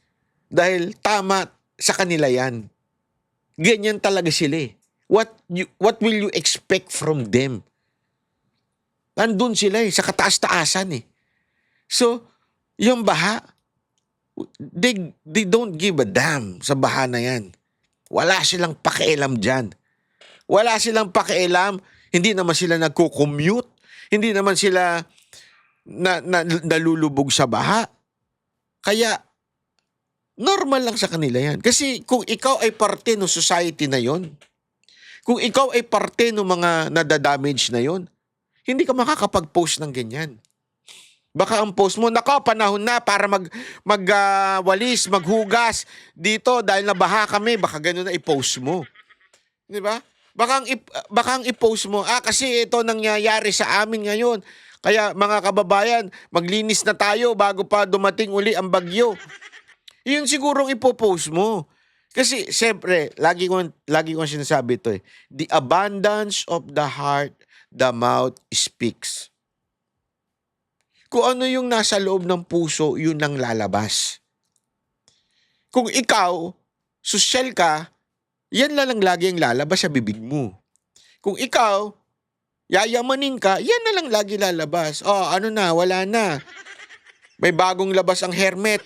dahil tama sa kanila yan. Ganyan talaga sila eh. What will you expect from them? Nandun sila eh, sa kataas-taasan eh. So, yung baha, they don't give a damn sa baha na yan. Wala silang pakialam dyan. Wala silang pakialam. Hindi naman sila nagko-commute. Hindi naman sila nalulubog sa baha. Kaya, normal lang sa kanila yan. Kasi kung ikaw ay parte ng society na yon, kung ikaw ay parte ng mga nadadamage na yon, hindi ka makakapag-post ng ganyan. Baka ang post mo, nako, panahon na para magwalis, maghugas dito dahil nabaha kami. Baka gano'n na i-post mo. Di ba? Baka ang i-post mo, kasi ito nangyayari sa amin ngayon. Kaya mga kababayan, maglinis na tayo bago pa dumating uli ang bagyo. Yun sigurong ipopost mo. Kasi siyempre, lagi ko sinasabi ito eh. The abundance of the heart, the mouth speaks. Kung ano yung nasa loob ng puso, yun ang lalabas. Kung ikaw, sosyal ka, yan lang lagi ang lalabas sa bibig mo. Kung ikaw, yayamanin ka, yan na lang lagi lalabas. Oh, ano na, wala na. May bagong labas ang Hermet.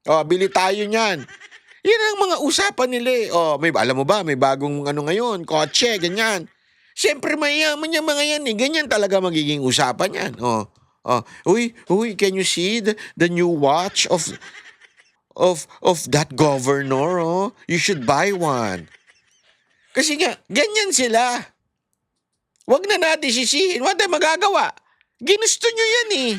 Oh, bili tayo niyan. Yan ang mga usapan nila eh. Oh, alam mo ba, may bagong ano ngayon, kotse, ganyan. Siyempre mayaman yung mga yan eh. Ganyan talaga magiging usapan yan. Oh. Oh, uy, can you see the new watch of that governor? Oh, you should buy one. Kasi nga, ganyan sila. Huwag na natin sisihin. Wala tayong magagawa. Ginusto nyo yan eh.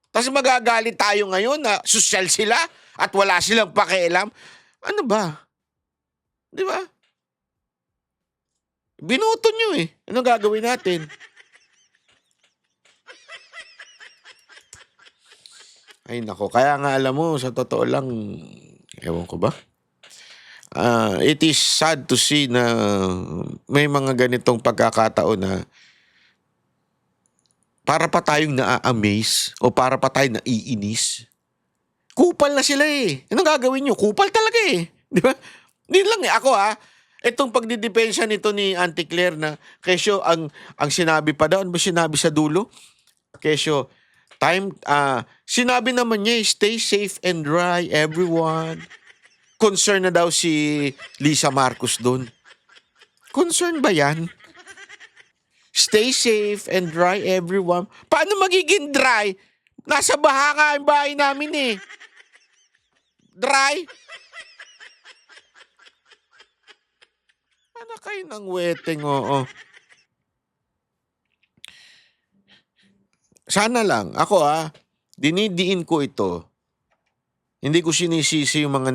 Tapos magagalit tayo ngayon na sosyal sila at wala silang pakialam. Ano ba? Di ba? Binoto nyo eh. Ano gagawin natin? Ay nako, kaya nga alam mo, sa totoo lang, ewan ko ba? It is sad to see na may mga ganitong pagkakataon na para pa tayong naa-amaze o para pa tayong naiinis. Kupal na sila eh. Anong gagawin nyo? Kupal talaga eh. Di ba? Hindi lang eh. Ako itong pagdidepensya nito ni Auntie Claire na kesyo ang sinabi pa daw, ano ba sinabi sa dulo? Kesyo, sinabi naman niya, stay safe and dry, everyone. Concern na daw si Lisa Marcos doon. Concern ba yan? Stay safe and dry, everyone. Paano magiging dry? Nasa baha nga ang bahay namin eh. Dry? Ano kayo ng weteng, oo. Sana lang, ako dinidiin ko ito. Hindi ko sinisisi yung mga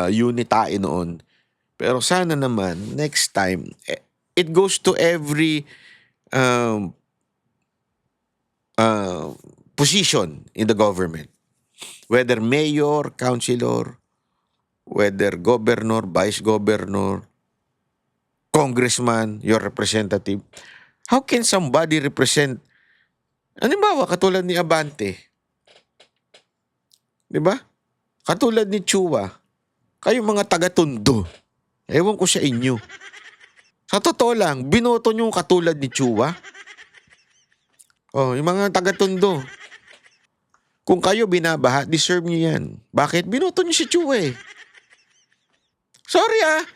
unitae noon. Pero sana naman, next time, it goes to every position in the government. Whether mayor, councilor, whether governor, vice governor, congressman, your representative. How can somebody represent, halimbawa, katulad ni Abante, di ba? Katulad ni Chua, kayo mga taga-Tondo, ewan ko sa inyo. Sa totoo lang, binoto nyo katulad ni Chua. Oh, yung mga taga-Tondo, kung kayo binabaha, deserve nyo yan. Bakit? Binoto nyo si Chua eh. Sorry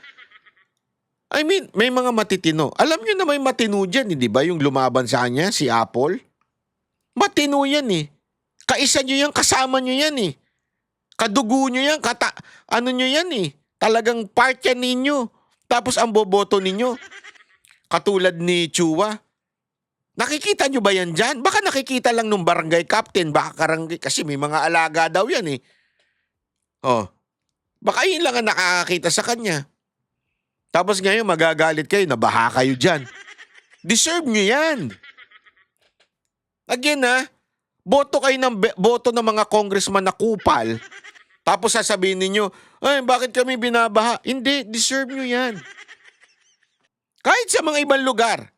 I mean, may mga matitino. Alam nyo na may matino dyan, di ba? Yung lumaban sa kanya, si Apple. Matino yan eh. Kaisa nyo yan, kasama nyo yan eh. Kadugo nyo yan, ano nyo yan eh. Talagang part yan ninyo. Tapos ang boboto ninyo. Katulad ni Chua. Nakikita nyo ba yan dyan? Baka nakikita lang nung barangay captain, baka karangay, kasi may mga alaga daw yan eh. Oh. Baka yun lang ang nakakakita sa kanya. Tapos ngayon magagalit kayo, nabaha kayo dyan. Deserve nyo yan. Again boto kayo boto ng mga congressman na kupal. Tapos sasabihin ninyo, ay bakit kami binabaha? Hindi, deserve nyo yan. Kahit sa mga ibang lugar.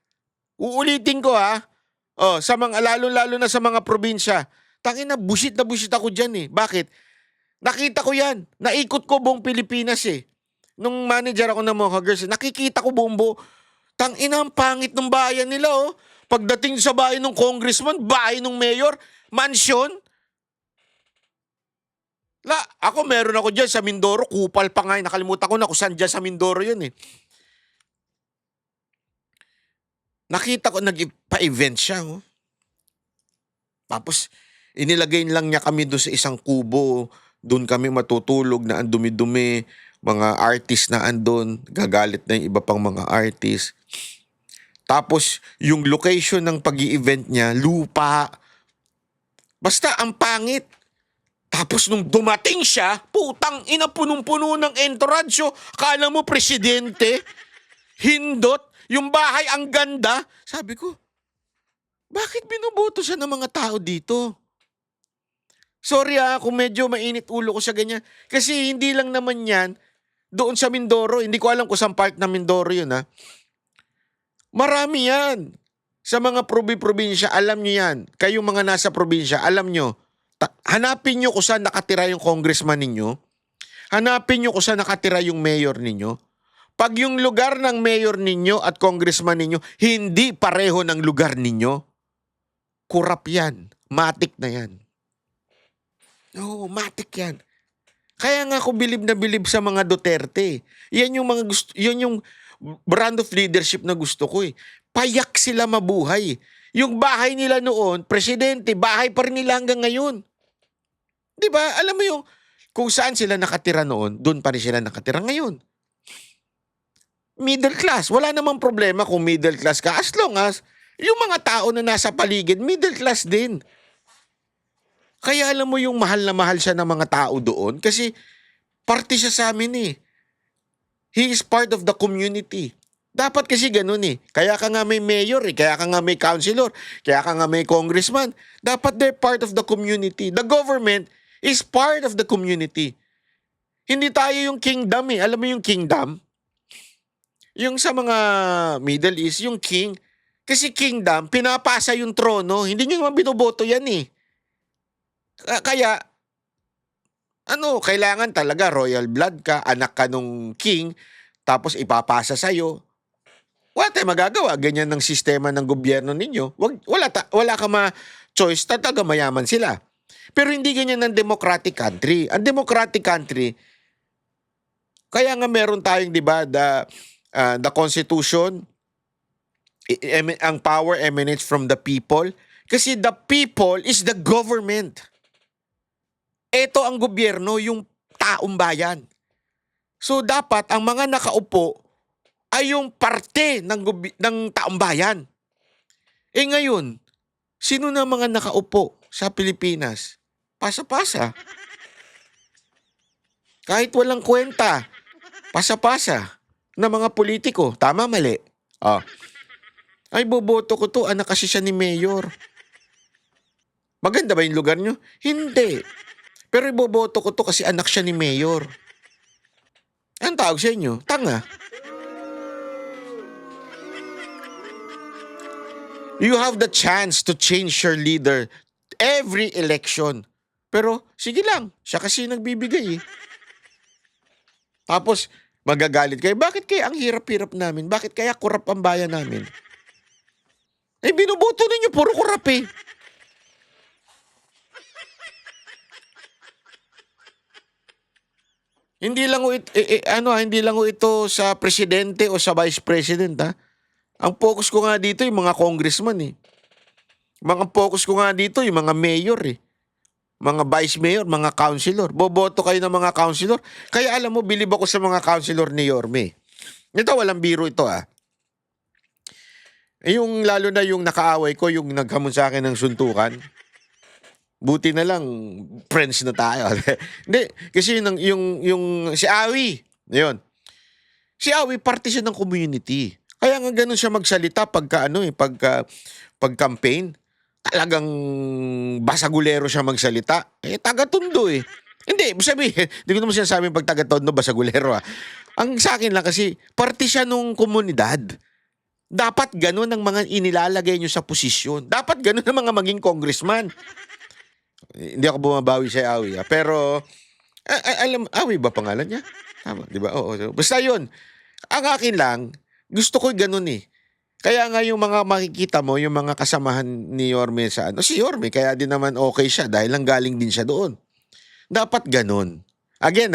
Uulitin ko sa mga, lalo na sa mga probinsya. Tangin na busit ako dyan eh. Bakit? Nakita ko yan. Naikot ko buong Pilipinas eh. Nung manager ako ng mga girls, nakikita ko buong tangina ang pangit ng bayan nila oh. Pagdating sa bahay ng congressman, bahay ng mayor, mansion. Ako meron ako dyan sa Mindoro, kupal pa nga. Nakalimutan ko na kung saan dyan sa Mindoro yun eh. Nakita ko, nagpa-event siya oh. Tapos, inilagay lang niya kami doon sa isang kubo. Doon kami matutulog na ang dumi-dumi. Mga artist na andun, gagalit na yung iba pang mga artist. Tapos, yung location ng pag-i-event niya, lupa. Basta, ang pangit. Tapos, nung dumating siya, putang ina, punong-puno ng entourage. Akala mo, presidente. Hindot. Yung bahay, ang ganda. Sabi ko, bakit binoboto siya ng mga tao dito? Sorry kung medyo mainit ulo ko sa ganyan. Kasi hindi lang naman yan, doon sa Mindoro, hindi ko alam kung saan part ng Mindoro yun Marami yan. Sa mga probinsya, alam nyo yan. Kayong mga nasa probinsya, alam nyo. Hanapin nyo kung saan nakatira yung congressman ninyo. Hanapin nyo kung saan nakatira yung mayor ninyo. Pag yung lugar ng mayor ninyo at congressman ninyo, hindi pareho ng lugar ninyo, kurap yan. Matik na yan. Oo, matik yan. Kaya nga ako bilib na bilib sa mga Duterte. Yan yung mga gusto, yan yung brand of leadership na gusto ko eh. Payak sila mabuhay. Yung bahay nila noon, presidente, bahay pa rin nila hanggang ngayon. 'Di ba? Alam mo yung kung saan sila nakatira noon, doon pa rin sila nakatira ngayon. Middle class, wala namang problema kung middle class ka as long as yung mga tao na nasa paligid, middle class din. Kaya alam mo yung mahal na mahal siya ng mga tao doon kasi parte siya sa amin eh. He is part of the community. Dapat kasi ganun eh. Kaya ka nga may mayor eh, kaya ka nga may councilor, kaya ka nga may congressman. Dapat they're part of the community. The government is part of the community. Hindi tayo yung kingdom eh. Alam mo yung kingdom? Yung sa mga Middle East, yung king. Kasi kingdom, pinapasa yung trono. Hindi nyo naman binoboto yan eh. Kaya, kailangan talaga royal blood ka, anak ka nung king, tapos ipapasa sa'yo. Wala tayong magagawa. Ganyan ng sistema ng gobyerno ninyo. Wala ka ma-choice. Talaga mayaman sila. Pero hindi ganyan ng democratic country. Ang democratic country, kaya nga meron tayong, di ba, the Constitution, ang power emanates from the people. Kasi the people is the government. Ito ang gobyerno, yung taong bayan. So dapat ang mga nakaupo ay yung parte ng taong bayan. Eh ngayon, sino na mga nakaupo sa Pilipinas? Pasa-pasa. Kahit walang kwenta, pasa-pasa na mga politiko. Tama, mali? Ay, boboto ko to, anak kasi siya ni Mayor. Maganda ba yung lugar nyo? Hindi. Pero iboboto ko to kasi anak siya ni Mayor. Anong tawag sa inyo? Tanga. You have the chance to change your leader every election. Pero, sige lang. Siya kasi nagbibigay eh. Tapos, magagalit kayo. Bakit kaya ang hirap-hirap namin? Bakit kaya kurap ang bayan namin? Eh, binuboto ninyo, puro kurap eh. Hindi lang ito sa presidente o sa vice president ha. Ang focus ko nga dito yung mga congressman eh. Mga focus ko nga dito yung mga mayor eh. Mga vice mayor, mga councilor. Boboto kayo ng mga councilor. Kaya alam mo, bilib ako sa mga councilor ni Yorme. Ito, walang biro ito ah. Yung lalo na yung nakaaway ko, yung naghamon sa akin ng suntukan. Buti na lang, friends na tayo. Hindi, kasi yung si Awi, yun. Si Awi, parte siya ng community. Kaya nga ganun siya magsalita pag-campaign. Talagang basagulero siya magsalita. Taga-Tondo eh. Hindi, sabihin, hindi ko naman sinasabing pag taga-Tondo, basagulero ah. Ang sa akin lang kasi, parte siya nung komunidad. Dapat ganun ang mga inilalagay nyo sa posisyon. Dapat ganun ang mga maging congressman. Hindi ako bumabawi sa Awi. Pero, Awi ba pangalan niya? Tama, di ba? Oo. Basta yun. Ang akin lang, gusto ko ganun eh. Kaya nga yung mga makikita mo, yung mga kasamahan ni Yorme si Yorme, kaya din naman okay siya dahil lang galing din siya doon. Dapat ganun. Again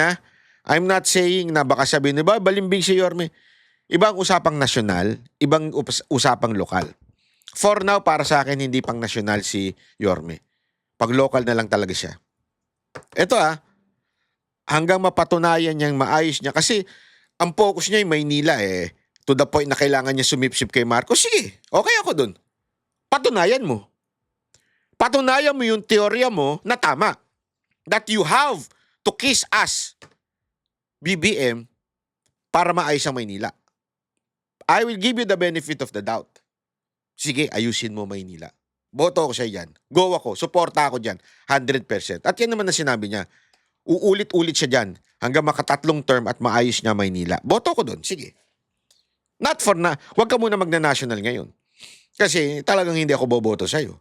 I'm not saying na baka sabihin, ba, balimbing si Yorme. Ibang usapang nasyonal, ibang usapang lokal. For now, para sa akin, hindi pang nasyonal si Yorme. Pag local na lang talaga siya. Ito hanggang mapatunayan niyang maayos niya. Kasi ang focus niya ay Maynila eh. To the point na kailangan niya sumipsip kay Marcos. Sige, okay ako dun. Patunayan mo. Patunayan mo yung teorya mo na tama. That you have to kiss us, BBM, para maayos ang Maynila. I will give you the benefit of the doubt. Sige, ayusin mo Maynila. Boto ako siya yan. Go ako. Suporta ako dyan. 100%. At yan naman na sinabi niya. Uulit-ulit siya dyan hanggang makatatlong term at maayos niya Maynila. Boto ko doon. Sige. Not for na. Huwag ka muna magna-national ngayon. Kasi talagang hindi ako boboto sa'yo.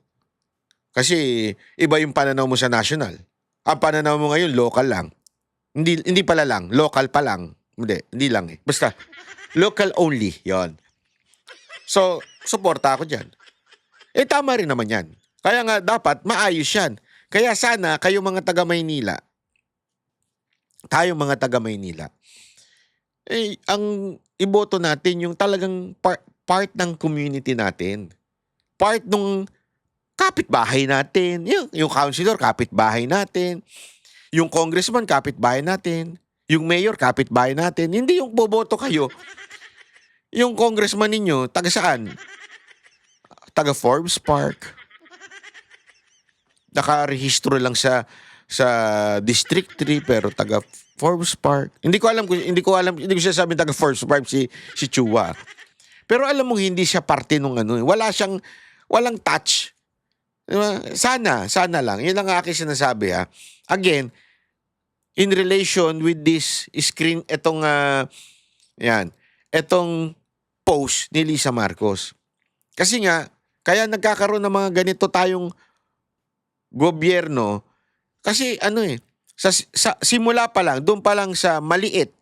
Kasi iba yung pananaw mo sa national. Ang pananaw mo ngayon, local lang. Hindi pala lang, local pa lang. Hindi lang eh. Basta local only, 'yon. So, suporta ako diyan. Tama rin naman 'yan. Kaya nga dapat maayos 'yan. Kaya sana kayo mga taga Maynila, tayo mga taga Maynila, ang iboto natin yung talagang part ng community natin. Part nung kapitbahay natin. Yung councilor, kapitbahay natin. Yung congressman, kapitbahay natin. Yung mayor, kapitbahay natin. Hindi yung boboto kayo. Yung congressman ninyo, taga saan? Taga Forbes Park. Nakarehistro lang sa District 3 pero taga Forbes Park. Hindi ko siya sabi taga Forbes Park si Chua. Pero alam mo hindi siya parte nung ano, walang touch. Diba? Sana lang. Yun lang ang aking sinasabi ha. Again, in relation with this screen, etong post ni Lisa Marcos. Kasi nga, kaya nagkakaroon ng mga ganito tayong gobyerno kasi sa simula pa lang, doon pa lang sa maliit,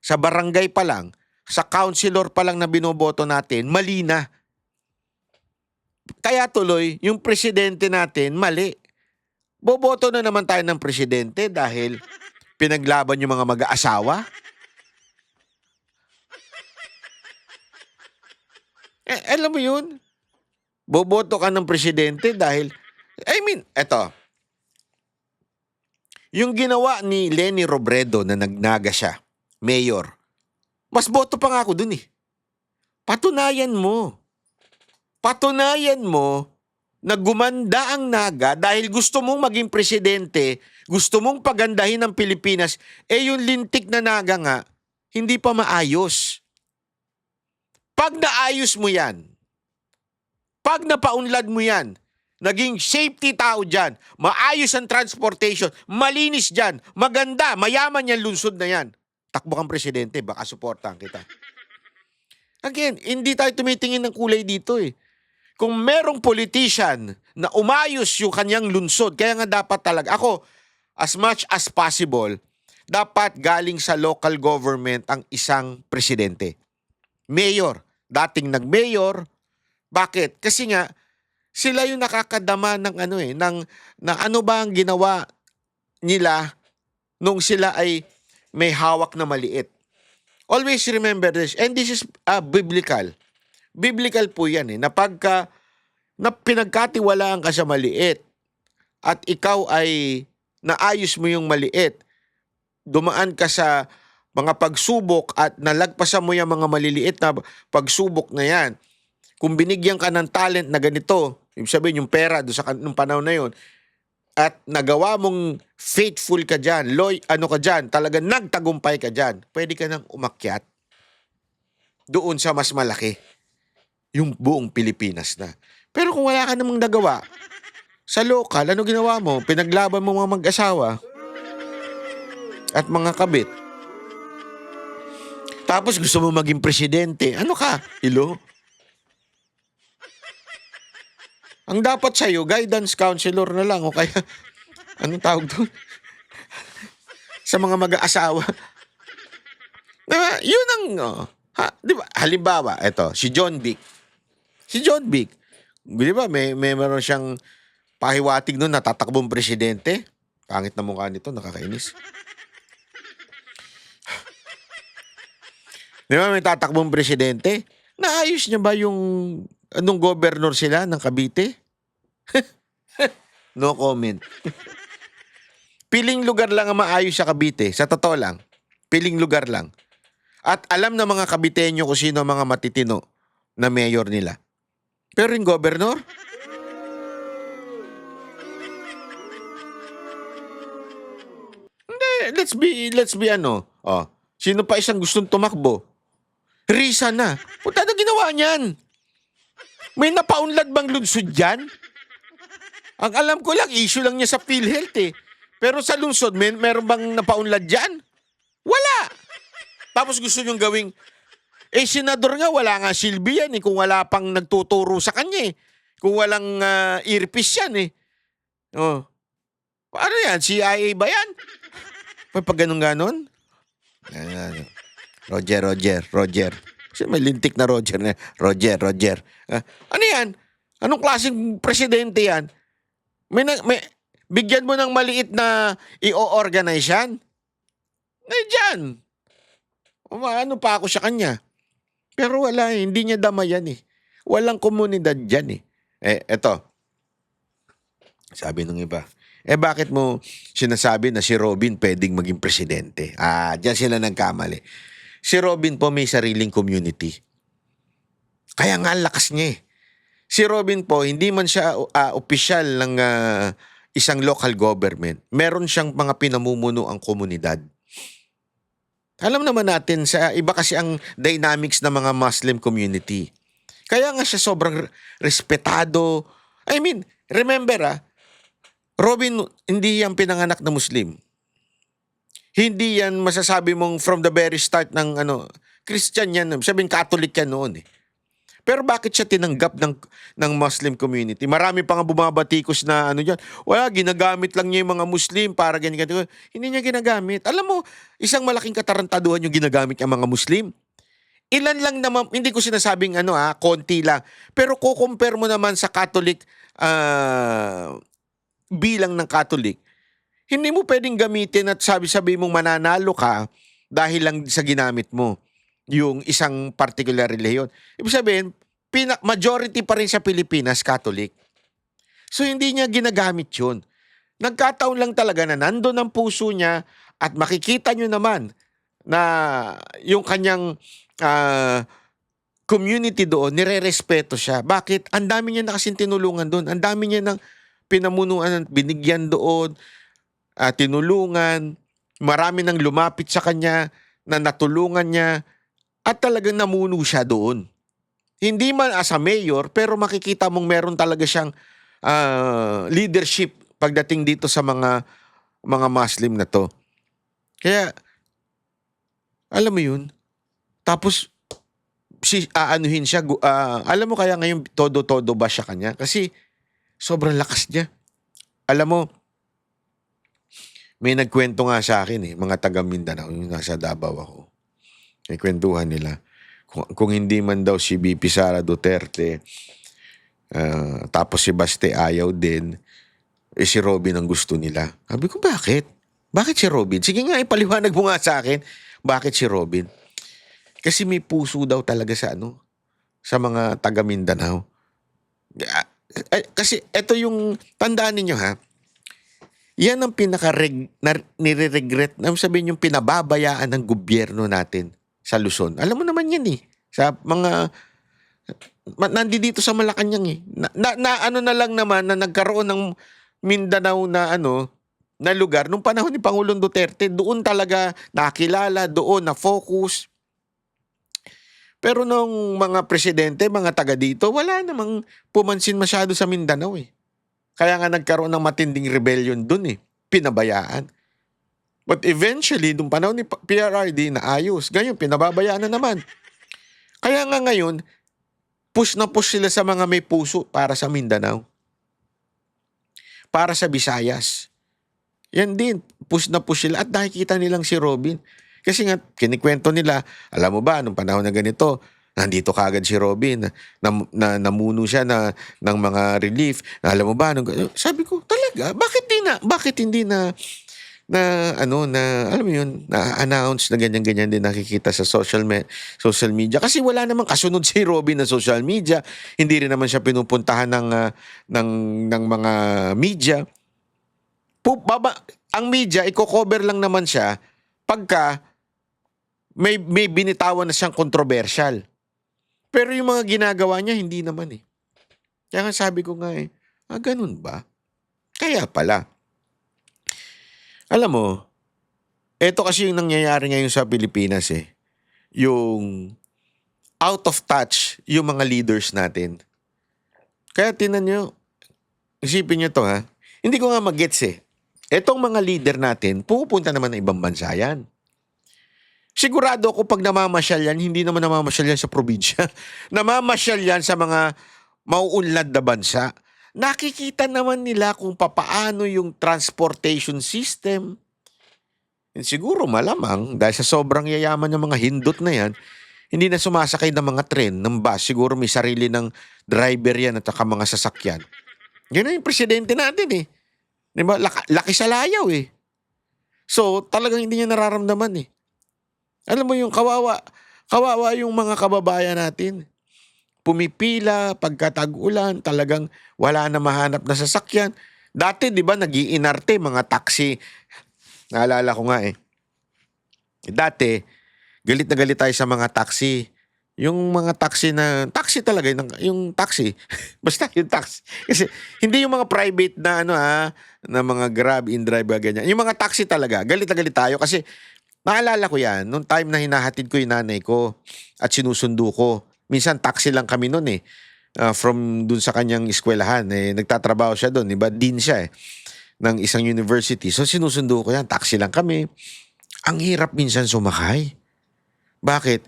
sa barangay pa lang, sa councilor pa lang na binoboto natin, mali na. Kaya tuloy, yung presidente natin, mali. Boboto na naman tayo ng presidente dahil pinaglaban yung mga mag-aasawa. Alam mo yun? Boboto ka ng presidente dahil, eto, yung ginawa ni Leni Robredo na nagnaga siya, mayor, mas boto pa nga ako dun eh. Patunayan mo na gumanda ang naga dahil gusto mong maging presidente, gusto mong pagandahin ng Pilipinas, yung lintik na naga nga, hindi pa maayos. Pag naayos mo yan, pag napaunlad mo yan, naging safety tao dyan, maayos ang transportation, malinis dyan, maganda, mayaman yan lungsod na yan, takbo kang presidente, baka suportahan kita. Again, hindi tayo tumitingin ng kulay dito eh. Kung merong politician na umayos yung kanyang lungsod, kaya nga dapat talaga, ako, as much as possible, dapat galing sa local government ang isang presidente. Mayor, dating nag-mayor. Bakit? Kasi nga, sila yung nakakadama ng ano ba ang ginawa nila nung sila ay may hawak na maliit. Always remember this, and this is biblical. Biblical po yan na pagka na pinagkatiwalaan ka sa maliit at ikaw ay naayos mo yung maliit, dumaan ka sa mga pagsubok at nalagpasan mo yung mga maliliit na pagsubok na yan. Kung binigyan ka ng talent na ganito, ibig sabihin yung pera doon sa nung panahon na yun, at nagawa mong faithful ka dyan, talaga nagtagumpay ka dyan, pwede ka nang umakyat doon sa mas malaki, yung buong Pilipinas na. Pero kung wala ka namang nagawa, sa lokal, ano ginawa mo? Pinaglaban mo mga mag-asawa at mga kabit. Tapos gusto mo maging presidente. Ano ka? Ilo? Ang dapat sa'yo, guidance counselor na lang o kaya, anong tawag doon? Sa mga mag-aasawa. Diba? Yun ang, diba? Halimbawa, eto, si John Vic. Di ba, may meron siyang pahiwatig noon, natatakbong presidente. Pangit na mukha nito, nakakainis. Di ba, may tatakbong presidente? Naayos niya ba yung anong governor sila ng Cavite? No comment. Piling lugar lang ang maayos sa Cavite. Sa totoo lang. Piling lugar lang. At alam na mga Caviteño kung sino ang mga matitino na mayor nila. Pero yung governor? Hindi. Let's be sino pa isang gustong tumakbo? Risa na. Punta na ginawa niyan. May napaunlad bang lungsod dyan? Ang alam ko lang, issue lang niya sa PhilHealth eh. Pero sa lungsod, meron bang napaunlad dyan? Wala. Tapos gusto niyong gawing, senador nga, wala nga silbi yan eh, kung wala pang nagtuturo sa kanya eh. Kung walang earpiece yan eh. Oh. Paano yan? CIA ba yan? May pag ganon-ganon? Ano, Roger. Kasi may lintik na Roger na. Roger. Ano yan? Anong klaseng presidente yan? Bigyan mo ng maliit na i-organize yan? Dyan. Ano pa ako sa kanya? Pero wala eh. Hindi niya dama yan eh. Walang komunidad dyan eh. Eto. Sabi nung iba. Bakit mo sinasabi na si Robin pwedeng maging presidente? Dyan sila nagkamali. Si Robin po may sariling community. Kaya nga ang lakas niya eh. Si Robin po, hindi man siya opisyal ng isang local government. Meron siyang mga pinamumuno ang komunidad. Alam naman natin, sa iba kasi ang dynamics ng mga Muslim community. Kaya nga siya sobrang respetado. I mean, remember Robin, hindi yan pinanganak na Muslim. Hindi yan masasabi mong from the very start ng Christian yan. Sabihin Catholic yan noon eh. Pero bakit siya tinanggap ng Muslim community? Marami pa nga bumabatikos na dyan. Wala, ginagamit lang niya yung mga Muslim para ganyan. Hindi niya ginagamit. Alam mo, isang malaking katarantaduhan yung ginagamit ng mga Muslim. Ilan lang naman, hindi ko sinasabing konti lang. Pero kukumpare mo naman sa Catholic, bilang ng Catholic, hindi mo pwedeng gamitin at sabi mong mananalo ka dahil lang sa ginamit mo yung isang particular religion. Ibig sabihin, majority pa rin sa Pilipinas, Catholic. So, hindi niya ginagamit yun. Nagkataon lang talaga na nandun ang puso niya at makikita nyo naman na yung kanyang community doon, nire-respeto siya. Bakit? Ang dami niya na kasing tinulungan doon. Ang dami niya ng pinamunuan, binigyan doon, tinulungan. Marami nang lumapit sa kanya na natulungan niya. At talagang namuno siya doon. Hindi man as a mayor, pero makikita mong meron talaga siyang leadership pagdating dito sa mga Muslim na to. Kaya, alam mo yun, tapos aanuhin siya, alam mo kaya ngayon todo-todo ba siya kanya? Kasi sobrang lakas niya. Alam mo, may nagkwento nga sa akin mga taga Mindanao, yung nasa Davao ako. May kwentuhan nila. Kung hindi man daw si VP Sara Duterte, tapos si Baste ayaw din, si Robin ang gusto nila. Sabi ko, bakit? Bakit si Robin? Sige nga, ipaliwanag mo nga sa akin. Bakit si Robin? Kasi may puso daw talaga sa mga taga Mindanao. Kasi ito yung, tandaan ninyo yan ang nire-regret, sabihin yung pinababayaan ng gobyerno natin sa Luzon. Alam mo naman yan sa mga, nandito sa Malacanang na lang naman na nagkaroon ng Mindanao na lugar nung panahon ni Pangulong Duterte, doon talaga nakilala, doon na focus. Pero nung mga presidente, mga taga dito, wala namang pumansin masyado sa Mindanao Kaya nga nagkaroon ng matinding rebellion doon pinabayaan. But eventually, nung panahon ni PRRD na ayos, ngayon pinababayaan na naman. Kaya nga ngayon, push na push sila sa mga may puso para sa Mindanao. Para sa Visayas. Yan din, push na push sila at nakikita nilang si Robin. Kasi nga, kinikwento nila, alam mo ba, nung panahon na ganito, nandito kagad si Robin, na namuno siya ng mga relief. Alam mo ba, sabi ko, talaga, bakit hindi na alam mo yun, na-announce na ganyan-ganyan din nakikita sa social media. Kasi wala namang kasunod si Robin na social media. Hindi rin naman siya pinupuntahan ng mga media. Ang media, i-cover lang naman siya pagka may binitawan na siyang controversial. Pero yung mga ginagawa niya, hindi naman Kaya nga sabi ko nga ganun ba? Kaya pala. Alam mo, eto kasi yung nangyayari ngayon sa Pilipinas Yung out of touch yung mga leaders natin. Kaya tinan nyo, isipin nyo to Hindi ko nga mag-gets Etong mga leader natin, pupunta naman ng ibang bansa yan. Sigurado ako pag namamasyal yan, hindi naman namamasyal yan sa probinsya. Namamasyal yan sa mga mauunlad na bansa. Nakikita naman nila kung papaano yung transportation system. And siguro malamang dahil sa sobrang yayaman ng mga hindot na yan, hindi na sumasakay ng mga tren, ng bus. Siguro may sarili ng driver yan at saka mga sasakyan. Yan na yung presidente natin eh. Di ba? Laki sa layaw eh. So talagang hindi niya nararamdaman eh. Alam mo yung kawawa yung mga kababayan natin. Pumipila, pagkatag-ulan, talagang wala na mahanap na sasakyan. Dati, di ba, nag-iinarte, mga taxi. Naalala ko nga eh. Dati, galit na galit tayo sa mga taxi. Yung mga taxi talaga, yung taxi. Basta yung taxi. Kasi hindi yung mga private na na mga Grab, InDrive, ganyan. Yung mga taxi talaga, galit na galit tayo kasi naalala ko yan, nung time na hinahatid ko yung nanay ko at sinusundo ko. Minsan taxi lang kami noon eh. From dun sa kanyang eskwelahan. Nagtatrabaho siya doon. Diba? Dean siya ng isang university. So sinusundo ko yan. Taxi lang kami. Ang hirap minsan sumakay. Bakit?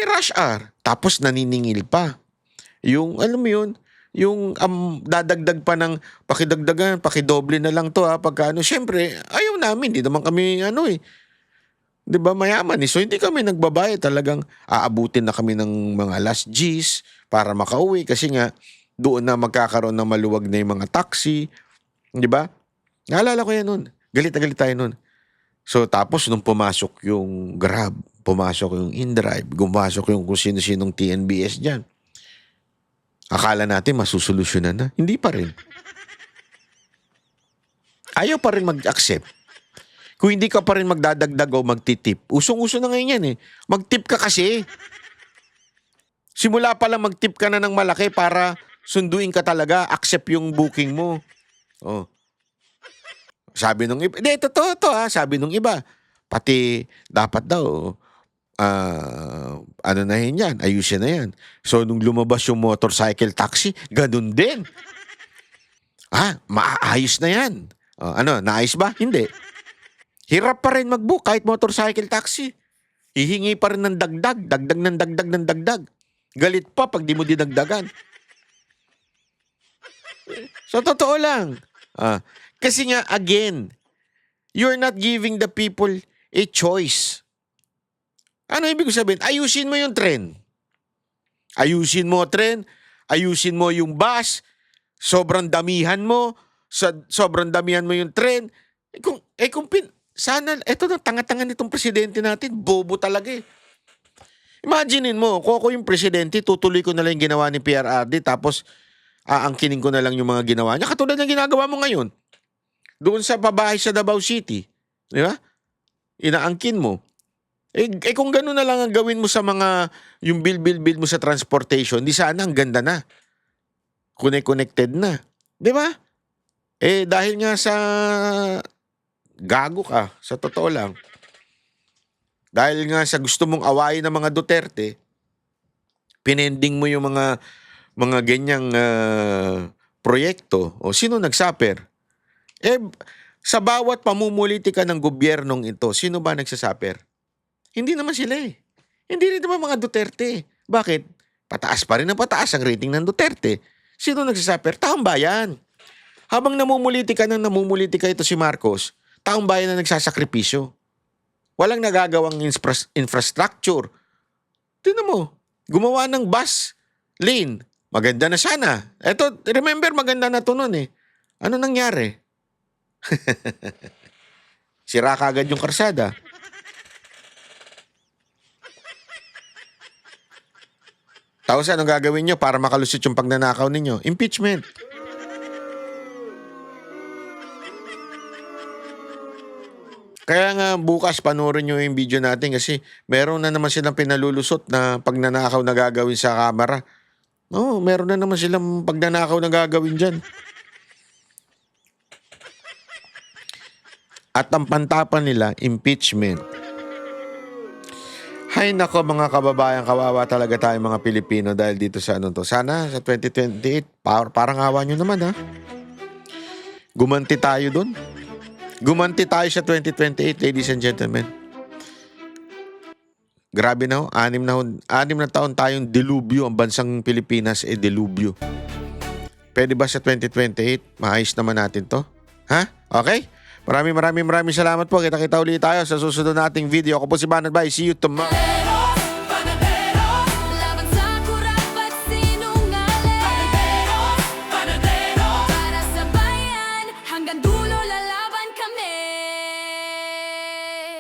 Rush hour. Tapos naniningil pa. Yung, alam mo yun, yung dadagdag pa ng pakidagdagan, pakidoble na lang to pagka Siyempre, ayaw namin. Di naman kami di ba mayaman eh. So hindi kami nagbabayad, talagang aabutin na kami ng mga last G's para makauwi kasi nga doon na magkakaroon ng maluwag na yung mga taxi. Di ba? Naalala ko yan nun. Galit na galit tayo nun. So tapos nung pumasok yung Grab, pumasok yung InDrive, pumasok yung kung sino-sinong TNBS dyan. Akala natin masusolusyonan na. Hindi pa rin. Ayaw pa rin mag-accept. Kung hindi ka pa rin magdadagdag o magtitip. Usong-uso na ngayon yan eh. Magtip ka kasi. Simula pa lang magtip ka na ng malaki para sunduin ka talaga. Accept yung booking mo. Oh. Sabi nung iba. Hindi, totoo to sabi nung iba. Pati dapat daw, na yan, ayusin na yan. So nung lumabas yung motorcycle taxi, ganun din. Maayos na yan. Naayos ba? Hindi. Hirap pa rin mag-book kahit motorcycle taxi. Hihingi pa rin ng dagdag ng dagdag. Galit pa pag di mo dinagdagan. So, totoo lang. Kasi nga, again, you're not giving the people a choice. Ano ibig sabihin? Ayusin mo yung tren. Ayusin mo tren, ayusin mo yung bus, sobrang damihan mo yung tren. Sana, eto na, tanga-tanga nitong presidente natin, bobo talaga eh. Imaginein mo, kung ako yung presidente, tutuloy ko na lang yung ginawa ni PRRD, tapos aangkinin ko na lang yung mga ginawa niya. Katulad ng ginagawa mo ngayon. Doon sa pabahay sa Davao City. Di ba? Inaangkin mo. Kung gano'n na lang ang gawin mo sa mga, yung bill mo sa transportation, di sana ang ganda na. Connected na. Di ba? Dahil nga sa gago ka, sa totoo lang. Dahil nga sa gusto mong awayin ng mga Duterte, pinending mo yung mga ganyang proyekto. O sino nagsaper? Sa bawat pamumulitika ng gobyernong ito, sino ba nagsasaper? Hindi naman sila eh. Hindi rin naman mga Duterte. Bakit? Pataas pa rin ang pataas ang rating ng Duterte. Sino nagsasaper? Taong bayan. Habang namumulitika ito si Marcos, taong bayan na nagsasakripisyo. Walang nagagawang infrastructure. Tingnan mo, gumawa ng bus lane. Maganda na sana. Eto, remember, maganda na to nun eh. Ano nangyari? Sira kagad yung karsada. Tapos anong gagawin nyo para makalusot yung pagnanakaw ninyo? Impeachment. Kaya nga bukas panoorin nyo yung video natin kasi meron na naman silang pinalulusot na pagnanakaw na gagawin sa kamera. Meron na naman silang pagnanakaw na gagawin dyan. At ang pantapan nila, impeachment. Hay nako mga kababayan, kawawa talaga tayo mga Pilipino dahil dito sa to. Sana sa 2028, parang awa nyo naman ha. Gumanti tayo dun. Gumanti tayo sa 2028, ladies and gentlemen. Grabe na ho, 6 na taon tayong delubyo, ang bansang Pilipinas delubyo. Pwede ba sa 2028, maayos naman natin to? Ha? Okay? Maraming salamat po. Kita-kita ulit tayo sa susunod nating video. Ako po si Banat Bay. See you tomorrow.